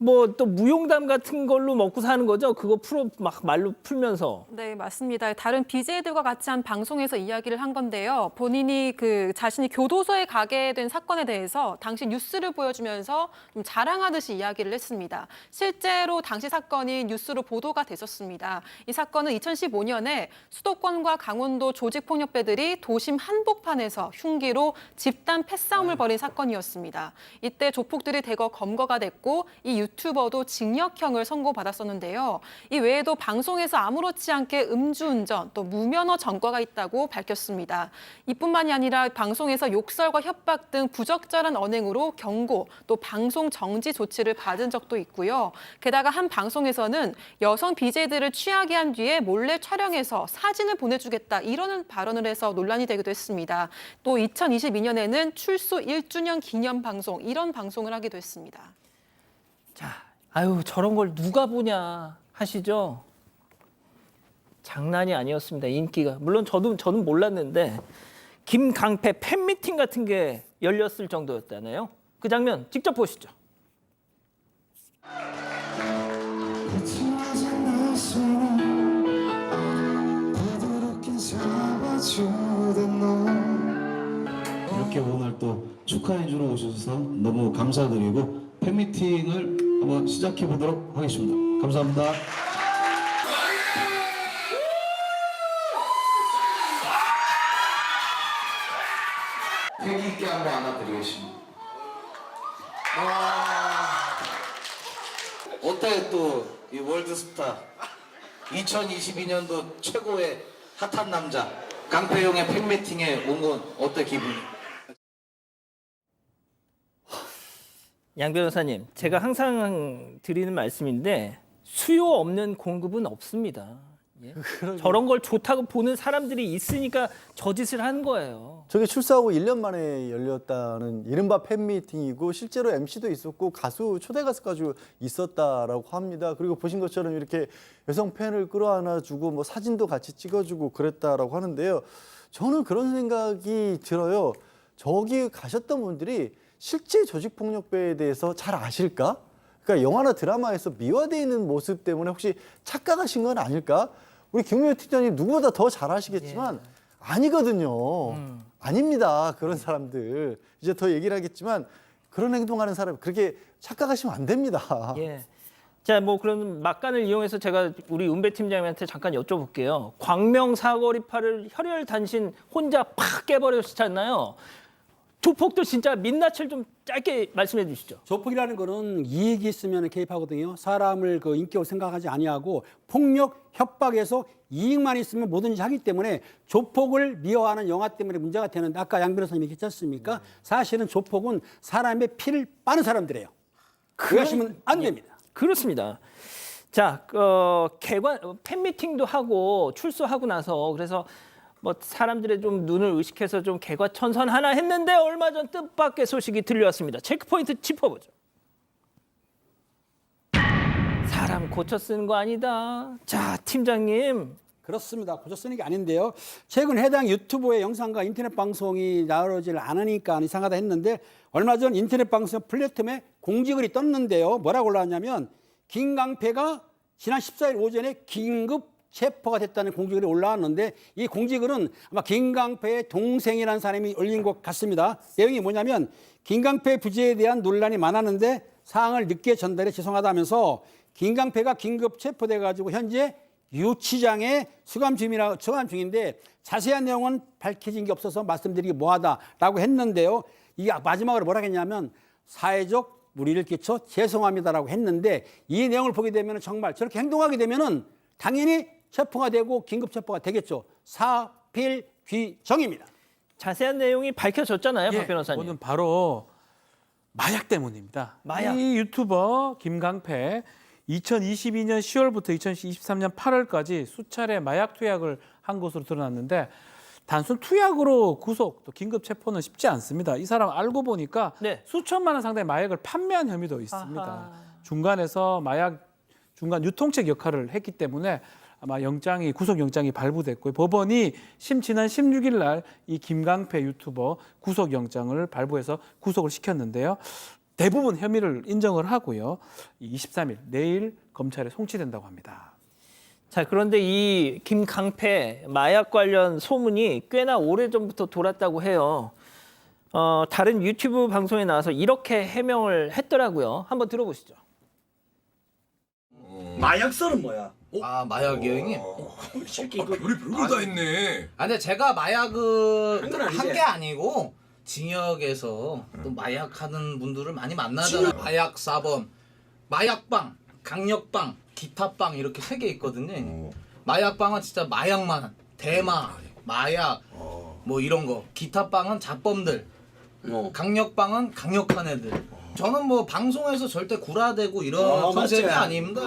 뭐 또 무용담 같은 걸로 먹고 사는 거죠. 그거 막 말로 풀면서. 네, 맞습니다. 다른 BJ들과 같이 한 방송에서 이야기를 한 건데요. 본인이 자신이 교도소에 가게 된 사건에 대해서 당시 뉴스를 보여주면서 좀 자랑하듯이 이야기를 했습니다. 실제로 당시 사건이 뉴스로 보도가 됐었습니다. 이 사건은 2015년에 수도권과 강원도 조직폭력배들이 도심 한복판에서 흉기로 집단 패싸움을 벌인 사건이었습니다. 이때 조폭들이 대거 검거가 됐고 이 유튜버도 징역형을 선고받았었는데요. 이 외에도 방송에서 아무렇지 않게 음주운전 또 무면허 전과가 있다고 밝혔습니다. 이뿐만이 아니라 방송에서 욕설과 협박 등 부적절한 언행으로 경고 또 방송 정지 조치를 받은 적도 있고요. 게다가 한 방송에서는 여성 BJ들을 취하게 한 뒤에 몰래 촬영해서 사진을 보내주겠다 이런 발언을 해서 논란이 되기도 했습니다. 또 2022년에는 출소 1주년 기념 방송 이런 방송을 하기도 했습니다. 자, 아유 저런 걸 누가 보냐 하시죠? 장난이 아니었습니다. 인기가. 물론 저는 몰랐는데 김강패 팬미팅 같은 게 열렸을 정도였다네요. 그 장면 직접 보시죠. 이렇게 오늘 또 축하해 주러 오셔서 너무 감사드리고 팬미팅을 한번 시작해 보도록 하겠습니다. 감사합니다. 팬 있게 한번 안아드리겠습니다. 어때 또 이 월드스타 2022년도 최고의 핫한 남자 강패용의 팬미팅에 온 건 어때 기분이? 양 변호사님, 제가 항상 드리는 말씀인데 수요 없는 공급은 없습니다. 예? 저런 걸 좋다고 보는 사람들이 있으니까 저 짓을 하는 거예요. 저게 출소하고 1년 만에 열렸다는 이른바 팬미팅이고 실제로 MC도 있었고 초대 가수까지 있었다라고 합니다. 그리고 보신 것처럼 이렇게 여성 팬을 끌어안아주고 뭐 사진도 같이 찍어주고 그랬다라고 하는데요. 저는 그런 생각이 들어요. 저기 가셨던 분들이 실제 조직폭력배에 대해서 잘 아실까? 그러니까 영화나 드라마에서 미화되어 있는 모습 때문에 혹시 착각하신 건 아닐까? 우리 김용현 팀장님 누구보다 더 잘 아시겠지만 아니거든요. 아닙니다. 그런 사람들. 이제 더 얘기를 하겠지만 그런 행동하는 사람 그렇게 착각하시면 안 됩니다. 예. 자, 뭐 그런 막간을 이용해서 제가 우리 은배 팀장님한테 잠깐 여쭤볼게요. 광명 사거리파를 혈혈단신 혼자 팍 깨버렸잖아요. 조폭도 진짜 민낯을 좀 짧게 말씀해 주시죠. 조폭이라는 거는 이익이 있으면 개입하거든요. 사람을 그 인격을 생각하지 아니하고 폭력, 협박에서 이익만 있으면 뭐든지 하기 때문에 조폭을 미워하는 영화 때문에 문제가 되는데 아까 양 변호사님이 얘기했지 않습니까? 사실은 조폭은 사람의 피를 빠는 사람들이에요. 그러시면 안 됩니다. 그렇습니다. 자, 팬미팅도 하고 출소하고 나서 그래서 뭐 사람들의 좀 눈을 의식해서 좀 개과천선하나 했는데 얼마 전 뜻밖의 소식이 들려왔습니다. 체크포인트 짚어보죠. 사람 고쳐 쓰는 거 아니다. 자, 팀장님. 그렇습니다. 고쳐 쓰는 게 아닌데요. 최근 해당 유튜버의 영상과 인터넷 방송이 나오질 않으니까 이상하다 했는데 얼마 전 인터넷 방송 플랫폼에 공지글이 떴는데요. 뭐라고 올라왔냐면 김강패가 지난 14일 오전에 긴급 체포가 됐다는 공지글이 올라왔는데 이 공지글은 아마 김강패의 동생이라는 사람이 올린 것 같습니다. 내용이 뭐냐면 김강패 부재에 대한 논란이 많았는데 사항을 늦게 전달해 죄송하다면서 김강패가 긴급 체포돼 가지고 현재 유치장에 수감 중인데 자세한 내용은 밝혀진 게 없어서 말씀드리기 뭐하다라고 했는데요. 이게 마지막으로 뭐라 했냐면 사회적 무리를 끼쳐 죄송합니다라고 했는데 이 내용을 보게 되면 정말 저렇게 행동하게 되면은 당연히 체포가 되고 긴급 체포가 되겠죠. 사필귀정입니다. 자세한 내용이 밝혀졌잖아요, 박 변호사님. 이거는 바로 마약 때문입니다. 마약. 이 유튜버 김강패 2022년 10월부터 2023년 8월까지 수차례 마약 투약을 한 것으로 드러났는데 단순 투약으로 구속, 또 긴급 체포는 쉽지 않습니다. 이 사람 알고 보니까 네. 수천만 원 상당의 마약을 판매한 혐의도 있습니다. 아하. 중간에서 중간 유통책 역할을 했기 때문에 아마 구속영장이 발부됐고 법원이 지난 16일 날 이 김강패 유튜버 구속영장을 발부해서 구속을 시켰는데요. 대부분 혐의를 인정을 하고요. 23일 내일 검찰에 송치된다고 합니다. 자, 그런데 이 김강패 마약 관련 소문이 꽤나 오래전부터 돌았다고 해요. 다른 유튜브 방송에 나와서 이렇게 해명을 했더라고요. 한번 들어보시죠. 마약설은 뭐야? 아, 마약이요, 형님? 별이 별거 다 있네. 아, 근데 제가 마약을 건 아니지? 한 게 아니고 징역에서 또 마약하는 분들을 많이 만나잖아요. 마약 사범, 마약방, 강력방, 기타방 이렇게 3개 있거든요. 마약방은 진짜 마약만, 대마, 마약 뭐 이런 거. 기타방은 잡범들, 강력방은 강력한 애들. 저는 뭐 방송에서 절대 구라대고 이런 컨셉이 맞지? 아닙니다.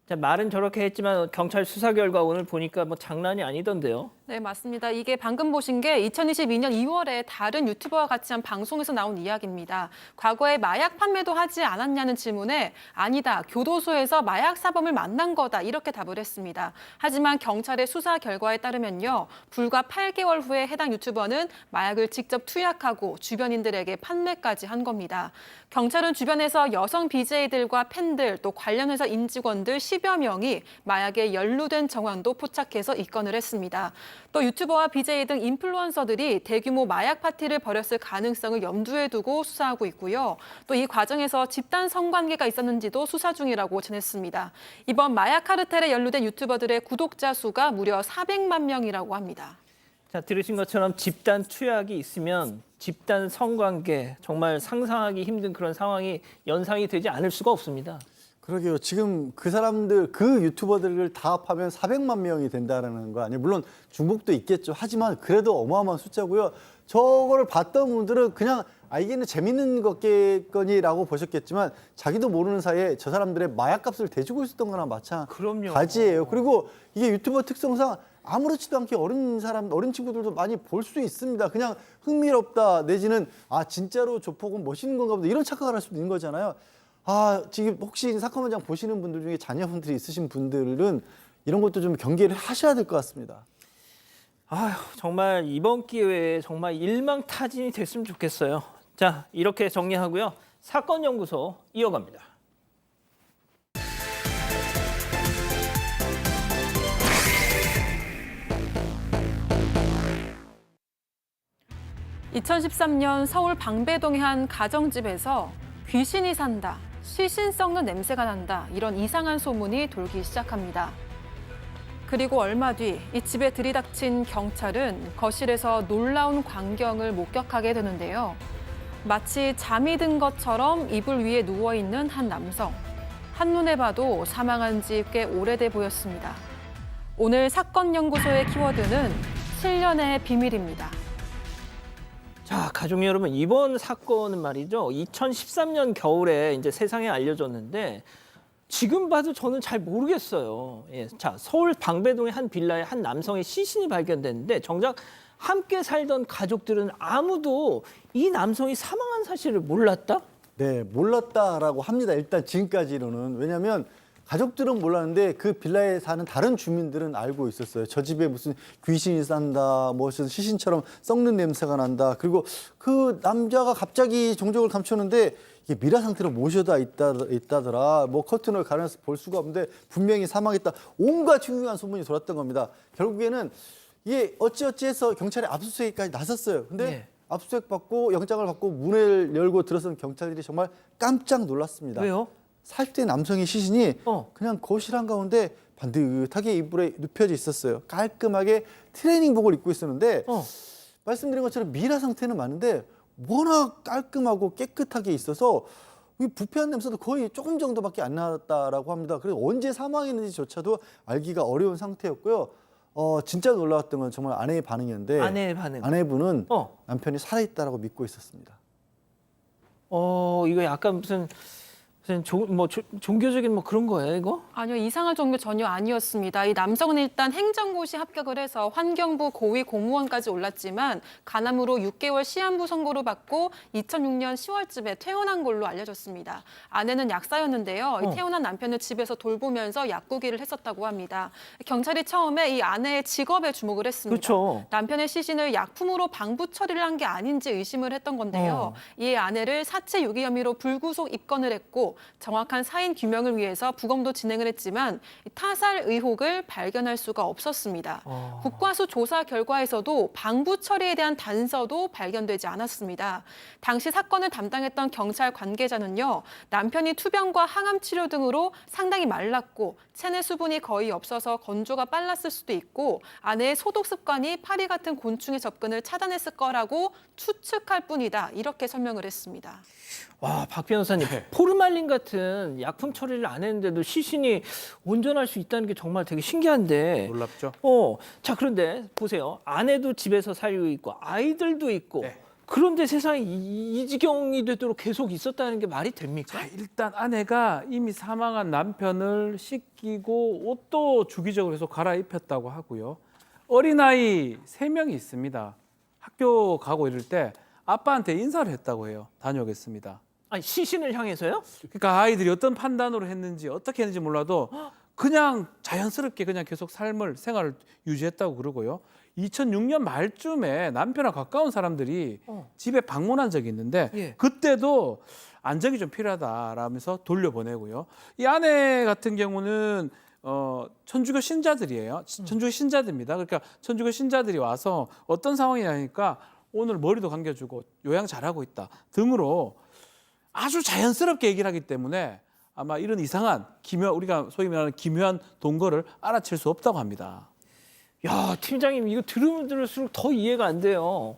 자, 말은 저렇게 했지만 경찰 수사 결과 오늘 보니까 뭐 장난이 아니던데요. 네, 맞습니다. 이게 방금 보신 게 2022년 2월에 다른 유튜버와 같이 한 방송에서 나온 이야기입니다. 과거에 마약 판매도 하지 않았냐는 질문에 아니다, 교도소에서 마약 사범을 만난 거다 이렇게 답을 했습니다. 하지만 경찰의 수사 결과에 따르면요, 불과 8개월 후에 해당 유튜버는 마약을 직접 투약하고 주변인들에게 판매까지 한 겁니다. 경찰은 주변에서 여성 BJ들과 팬들 또 관련 회사 임직원들 10여 명이 마약에 연루된 정황도 포착해서 입건을 했습니다. 또 유튜버와 BJ 등 인플루언서들이 대규모 마약 파티를 벌였을 가능성을 염두에 두고 수사하고 있고요. 또 이 과정에서 집단 성관계가 있었는지도 수사 중이라고 전했습니다. 이번 마약 카르텔에 연루된 유튜버들의 구독자 수가 무려 400만 명이라고 합니다. 자, 들으신 것처럼 집단 투약이 있으면 집단 성관계, 정말 상상하기 힘든 그런 상황이 연상이 되지 않을 수가 없습니다. 그러게요. 지금 그 사람들, 그 유튜버들을 다 합하면 400만 명이 된다는 거 아니에요? 물론 중복도 있겠죠. 하지만 그래도 어마어마한 숫자고요. 저거를 봤던 분들은 그냥 이게는 재밌는 거겠거니라고 보셨겠지만 자기도 모르는 사이에 저 사람들의 마약값을 대주고 있었던 거나 마찬가지예요. 그리고 이게 유튜버 특성상 아무렇지도 않게 어린 친구들도 많이 볼 수 있습니다. 그냥 흥미롭다 내지는 진짜로 조폭은 멋있는 건가 보다 이런 착각을 할 수도 있는 거잖아요. 지금 혹시 사건 현장 보시는 분들 중에 자녀분들이 있으신 분들은 이런 것도 좀 경계를 하셔야 될 것 같습니다. 정말 이번 기회에 정말 일망타진이 됐으면 좋겠어요. 자, 이렇게 정리하고요. 사건 연구소 이어갑니다. (2013년) 서울 방배동의 한 가정집에서 귀신이 산다, 시신 썩는 냄새가 난다 이런 이상한 소문이 돌기 시작합니다. 그리고 얼마 뒤 이 집에 들이닥친 경찰은 거실에서 놀라운 광경을 목격하게 되는데요. 마치 잠이 든 것처럼 이불 위에 누워있는 한 남성. 한눈에 봐도 사망한 지 꽤 오래돼 보였습니다. 오늘 사건 연구소의 키워드는 7년의 비밀입니다. 자, 가족 여러분, 이번 사건은 말이죠. 2013년 겨울에 이제 세상에 알려졌는데 지금 봐도 저는 잘 모르겠어요. 예, 자, 서울 방배동의 한 빌라에 한 남성의 시신이 발견됐는데 정작 함께 살던 가족들은 아무도 이 남성이 사망한 사실을 몰랐다? 네, 몰랐다라고 합니다. 일단 지금까지로는. 왜냐하면 가족들은 몰랐는데 그 빌라에 사는 다른 주민들은 알고 있었어요. 저 집에 무슨 귀신이 산다, 무슨 시신처럼 썩는 냄새가 난다. 그리고 그 남자가 갑자기 종족을 감췄는데 이게 미라 상태로 모셔다 있다더라. 뭐 커튼을 가려서 볼 수가 없는데 분명히 사망했다. 온갖 중요한 소문이 돌았던 겁니다. 결국에는 이게 어찌어찌해서 경찰에 압수수색까지 나섰어요. 근데 네. 압수수색 받고 영장을 받고 문을 열고 들어선 경찰들이 정말 깜짝 놀랐습니다. 왜요? 40대 남성의 시신이 그냥 거실 한가운데 반듯하게 이불에 눕혀져 있었어요. 깔끔하게 트레이닝복을 입고 있었는데 말씀드린 것처럼 미라 상태는 맞는데 워낙 깔끔하고 깨끗하게 있어서 이 부패한 냄새도 거의 조금 정도밖에 안 나왔다라고 합니다. 그래서 언제 사망했는지조차도 알기가 어려운 상태였고요. 진짜 놀라웠던 건 정말 아내의 반응이었는데 아내의 반응. 아내분은 남편이 살아있다라고 믿고 있었습니다. 이거 약간 무슨 종교적인 뭐 그런 거예요, 이거? 아니요, 이상한 종교 전혀 아니었습니다. 이 남성은 일단 행정고시 합격을 해서 환경부 고위 공무원까지 올랐지만 간암으로 6개월 시한부 선고를 받고 2006년 10월쯤에 퇴원한 걸로 알려졌습니다. 아내는 약사였는데요. 이 퇴원한 남편을 집에서 돌보면서 약국일을 했었다고 합니다. 경찰이 처음에 이 아내의 직업에 주목을 했습니다. 그렇죠. 남편의 시신을 약품으로 방부 처리를 한 게 아닌지 의심을 했던 건데요. 이에 아내를 사체 유기 혐의로 불구속 입건을 했고 정확한 사인 규명을 위해서 부검도 진행을 했지만 타살 의혹을 발견할 수가 없었습니다. 국과수 조사 결과에서도 방부 처리에 대한 단서도 발견되지 않았습니다. 당시 사건을 담당했던 경찰 관계자는요, 남편이 투병과 항암 치료 등으로 상당히 말랐고 체내 수분이 거의 없어서 건조가 빨랐을 수도 있고 아내의 소독 습관이 파리 같은 곤충의 접근을 차단했을 거라고 추측할 뿐이다. 이렇게 설명을 했습니다. 와, 박 변호사님, 포르말린 같은 약품 처리를 안 했는데도 시신이 온전할 수 있다는 게 정말 되게 신기한데. 놀랍죠? 자, 그런데 보세요. 아내도 집에서 살고 있고 아이들도 있고 네. 그런데 세상에 이 지경이 되도록 계속 있었다는 게 말이 됩니까? 자, 일단 아내가 이미 사망한 남편을 씻기고 옷도 주기적으로 해서 갈아입혔다고 하고요. 어린아이 3명이 있습니다. 학교 가고 이럴 때 아빠한테 인사를 했다고 해요. 다녀오겠습니다. 아니, 시신을 향해서요? 그러니까 아이들이 어떤 판단으로 했는지 어떻게 했는지 몰라도 그냥 자연스럽게 그냥 계속 생활을 유지했다고 그러고요. 2006년 말쯤에 남편과 가까운 사람들이 집에 방문한 적이 있는데 그때도 안정이 좀 필요하다라면서 돌려보내고요. 이 아내 같은 경우는 천주교 신자들이에요. 천주교 신자들입니다. 그러니까 천주교 신자들이 와서 어떤 상황이냐니까 오늘 머리도 감겨주고 요양 잘하고 있다 등으로 아주 자연스럽게 얘기를 하기 때문에 아마 이런 이상한 우리가 소위 말하는 기묘한 동거를 알아챌 수 없다고 합니다. 야, 팀장님, 이거 들으면 들을수록 더 이해가 안 돼요.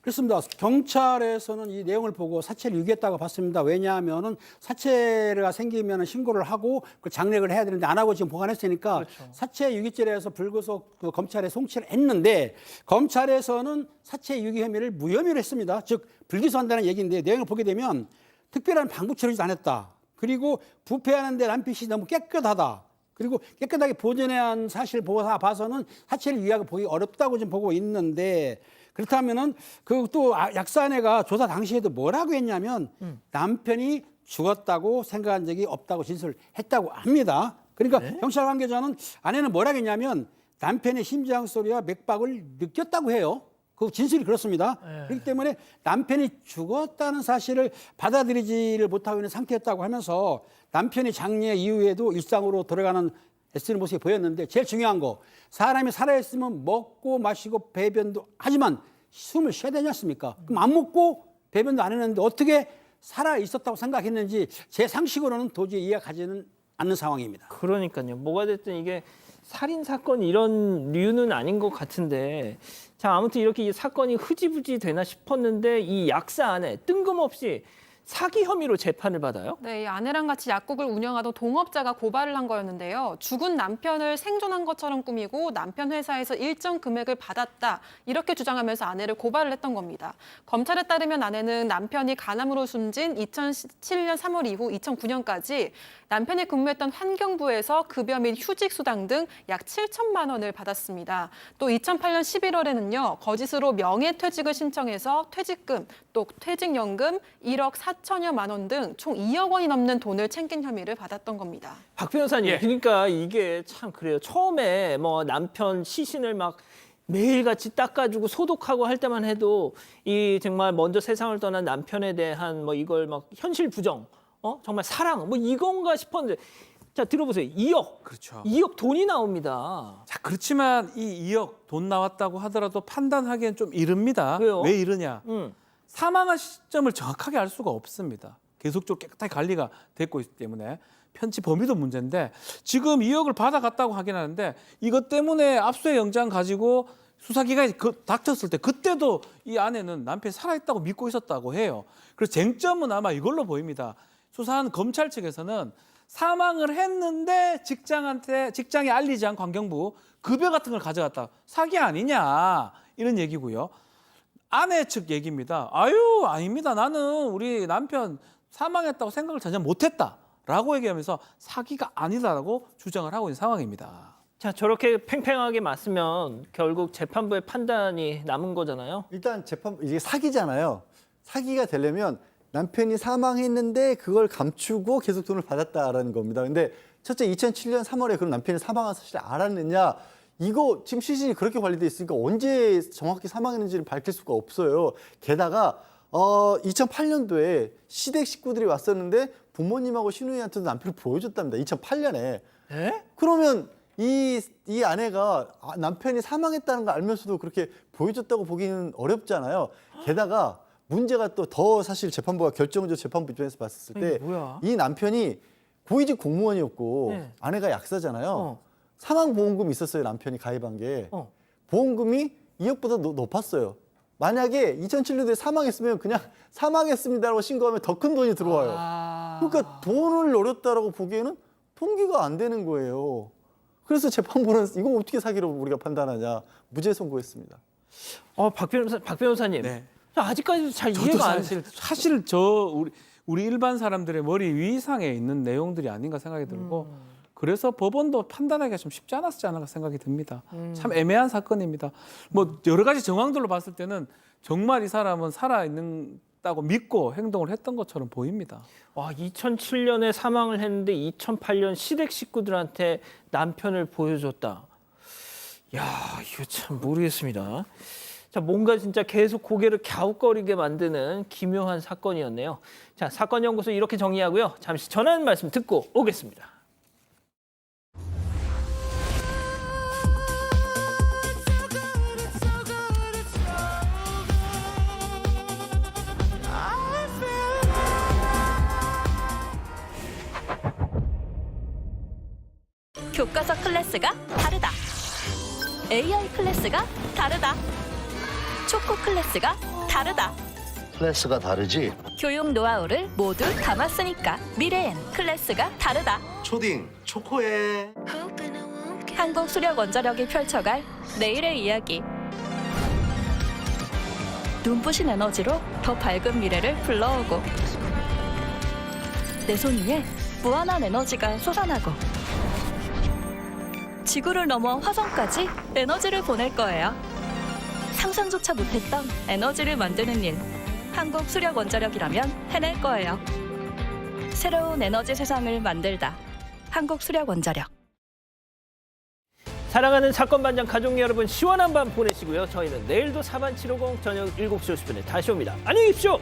그렇습니다. 경찰에서는 이 내용을 보고 사체를 유기했다고 봤습니다. 왜냐하면은 사체가 생기면 신고를 하고 그 장례를 해야 되는데 안 하고 지금 보관했으니까 사체 유기죄에서 불구속 검찰에 송치를 했는데 검찰에서는 사체 유기 혐의를 무혐의로 했습니다. 즉 불기소한다는 얘기인데 내용을 보게 되면 특별한 방부 처리도 안 했다. 그리고 부패하는데 남편이 너무 깨끗하다. 그리고 깨끗하게 보존해야 한 사실 봐서는 사체를 유기하고 보기 어렵다고 좀 보고 있는데 그렇다면은 그 또 약사 아내가 조사 당시에도 뭐라고 했냐면 남편이 죽었다고 생각한 적이 없다고 진술했다고 합니다. 그러니까 경찰 관계자는 아내는 뭐라고 했냐면 남편의 심장 소리와 맥박을 느꼈다고 해요. 그 진술이 그렇습니다. 그렇기 때문에 남편이 죽었다는 사실을 받아들이지를 못하고 있는 상태였다고 하면서 남편이 장례 이후에도 일상으로 돌아가는 애쓰는 모습이 보였는데 제일 중요한 거 사람이 살아있으면 먹고 마시고 배변도 하지만 숨을 쉬어야 되지 않습니까? 그럼 안 먹고 배변도 안 했는데 어떻게 살아있었다고 생각했는지 제 상식으로는 도저히 이해가 가지는 않는 상황입니다. 그러니까요. 뭐가 됐든 이게 살인 사건 이런 류는 아닌 것 같은데 자, 아무튼 이렇게 이 사건이 흐지부지 되나 싶었는데 이 약사 안에 뜬금없이 사기 혐의로 재판을 받아요? 네, 이 아내랑 같이 약국을 운영하던 동업자가 고발을 한 거였는데요. 죽은 남편을 생존한 것처럼 꾸미고 남편 회사에서 일정 금액을 받았다. 이렇게 주장하면서 아내를 고발을 했던 겁니다. 검찰에 따르면 아내는 남편이 간암으로 숨진 2007년 3월 이후 2009년까지 남편이 근무했던 환경부에서 급여 및 휴직 수당 등 약 7천만 원을 받았습니다. 또 2008년 11월에는요. 거짓으로 명예퇴직을 신청해서 퇴직금, 또 퇴직연금 1억 4천여만 원 등 총 2억 원이 넘는 돈을 챙긴 혐의를 받았던 겁니다. 박 변호사님, 예. 그러니까 이게 참 그래요. 처음에 뭐 남편 시신을 막 매일같이 닦아주고 소독하고 할 때만 해도 이 정말 먼저 세상을 떠난 남편에 대한 뭐 이걸 막 현실 부정, 정말 사랑 뭐 이건가 싶었는데 자 들어보세요. 2억. 그렇죠. 2억 돈이 나옵니다. 자, 그렇지만 이 2억 돈 나왔다고 하더라도 판단하기엔 좀 이릅니다. 왜요? 왜 이러냐? 음. 사망한 시점을 정확하게 알 수가 없습니다. 계속적으로 깨끗하게 관리가 됐고 있기 때문에 편취 범위도 문제인데 지금 2억을 받아갔다고 하긴 하는데 이것 때문에 압수의 영장 가지고 수사기관이 닥쳤을 때 그때도 이 아내는 남편이 살아있다고 믿고 있었다고 해요. 그래서 쟁점은 아마 이걸로 보입니다. 수사한 검찰 측에서는 사망을 했는데 직장에 알리지 않고 환경부 급여 같은 걸 가져갔다. 사기 아니냐 이런 얘기고요. 아내 측 얘기입니다. 아유 아닙니다. 나는 우리 남편 사망했다고 생각을 전혀 못했다라고 얘기하면서 사기가 아니다라고 주장을 하고 있는 상황입니다. 자 저렇게 팽팽하게 맞으면 결국 재판부의 판단이 남은 거잖아요. 일단 이게 사기잖아요. 사기가 되려면 남편이 사망했는데 그걸 감추고 계속 돈을 받았다라는 겁니다. 근데 첫째 2007년 3월에 그럼 남편이 사망한 사실을 알았느냐? 이거 지금 시신이 그렇게 관리돼 있으니까 언제 정확히 사망했는지를 밝힐 수가 없어요. 게다가 2008년도에 시댁 식구들이 왔었는데 부모님하고 시누이한테도 남편을 보여줬답니다. 2008년에. 에? 그러면 이 아내가 남편이 사망했다는 걸 알면서도 그렇게 보여줬다고 보기는 어렵잖아요. 게다가 문제가 또 더 사실 재판부가 결정적 재판부 입장에서 봤을 때 이 남편이 고위직 공무원이었고 네. 아내가 약사잖아요. 사망보험금이 있었어요. 남편이 가입한 게. 보험금이 2억보다 높았어요. 만약에 2007년도에 사망했으면 그냥 사망했습니다라고 신고하면 더 큰 돈이 들어와요. 그러니까 돈을 노렸다라고 보기에는 통계가 안 되는 거예요. 그래서 재판부는 이거 어떻게 사기로 우리가 판단하냐 무죄 선고했습니다. 박 변호사님. 네. 아직까지도 잘 저도 이해가 안 돼요. 사실 우리 일반 사람들의 머리 위상에 있는 내용들이 아닌가 생각이 들고 그래서 법원도 판단하기가 좀 쉽지 않았지 않을까 생각이 듭니다. 참 애매한 사건입니다. 뭐 여러 가지 정황들로 봤을 때는 정말 이 사람은 살아있다고 믿고 행동을 했던 것처럼 보입니다. 와, 2007년에 사망을 했는데 2008년 시댁 식구들한테 남편을 보여줬다. 야, 이거 참 모르겠습니다. 자, 뭔가 진짜 계속 고개를 갸웃거리게 만드는 기묘한 사건이었네요. 자, 사건연구소 이렇게 정리하고요. 잠시 전하는 말씀 듣고 오겠습니다. 교과서 클래스가 다르다. AI 클래스가 다르다. 초코 클래스가 다르다. 클래스가 다르지? 교육 노하우를 모두 담았으니까 미래엔 클래스가 다르다. 초딩, 초코에. 한국 수력 원자력이 펼쳐갈 내일의 이야기. 눈부신 에너지로 더 밝은 미래를 불러오고 내 손 위에 무한한 에너지가 솟아나고 지구를 넘어 화성까지 에너지를 보낼 거예요. 상상조차 못했던 에너지를 만드는 일. 한국 수력 원자력이라면 해낼 거예요. 새로운 에너지 세상을 만들다. 한국 수력 원자력. 사랑하는 사건반장 가족 여러분, 시원한 밤 보내시고요. 저희는 내일도 사반 750 저녁 7시 50분에 다시 옵니다. 안녕히 계십시오.